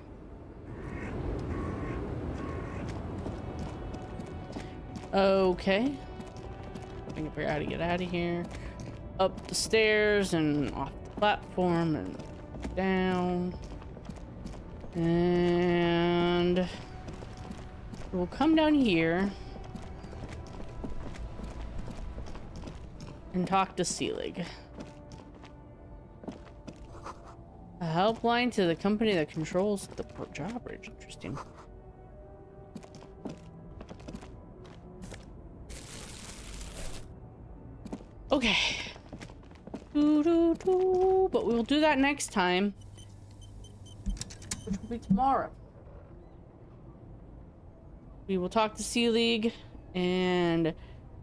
Okay. I think I figure out how to get out of here. Up the stairs and off the platform and down. And we'll come down here and talk to Selig. A helpline to the company that controls the drawbridge. Interesting. Okay. But we will do that next time, which will be tomorrow. we will talk to Sea League and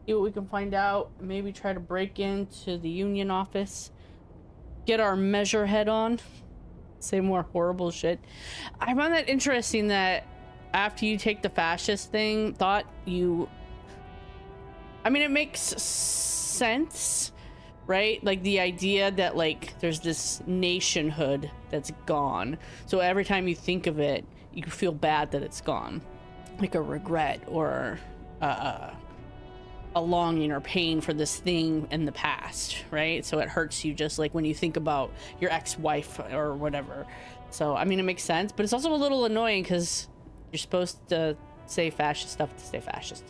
see what we can find out. Maybe try to break into the union office. Get our measure head on. Say more horrible shit. I found that interesting that after you take the fascist thing, I mean, it makes sense, right? Like the idea that like there's this nationhood that's gone. So every time you think of it, you feel bad that it's gone. Like a regret or a longing or pain for this thing in the past, right? So it hurts you just like when you think about your ex-wife or whatever. So, I mean, it makes sense, but it's also a little annoying because you're supposed to say fascist stuff to stay fascist.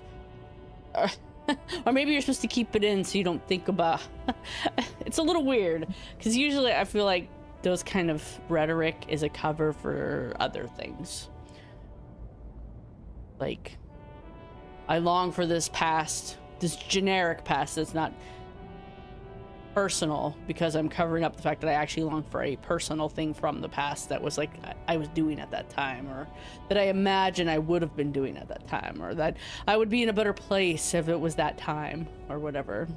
Or maybe you're supposed to keep it in so you don't think about... It's a little weird because usually I feel like those kind of rhetoric is a cover for other things. Like, I long for this past, this generic past that's not personal, because I'm covering up the fact that I actually long for a personal thing from the past that was like I was doing at that time, or that I imagine I would have been doing at that time, or that I would be in a better place if it was that time, or whatever.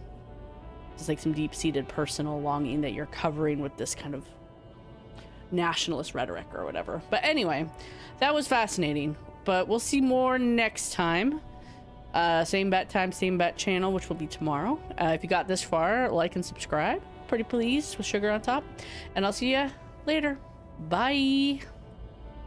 It's like some deep-seated personal longing that you're covering with this kind of nationalist rhetoric or whatever. But anyway, that was fascinating, but we'll see more next time. Same bat time, same bat channel, which will be tomorrow. If you got this far, like and subscribe. Pretty please, with sugar on top. And I'll see you later. Bye.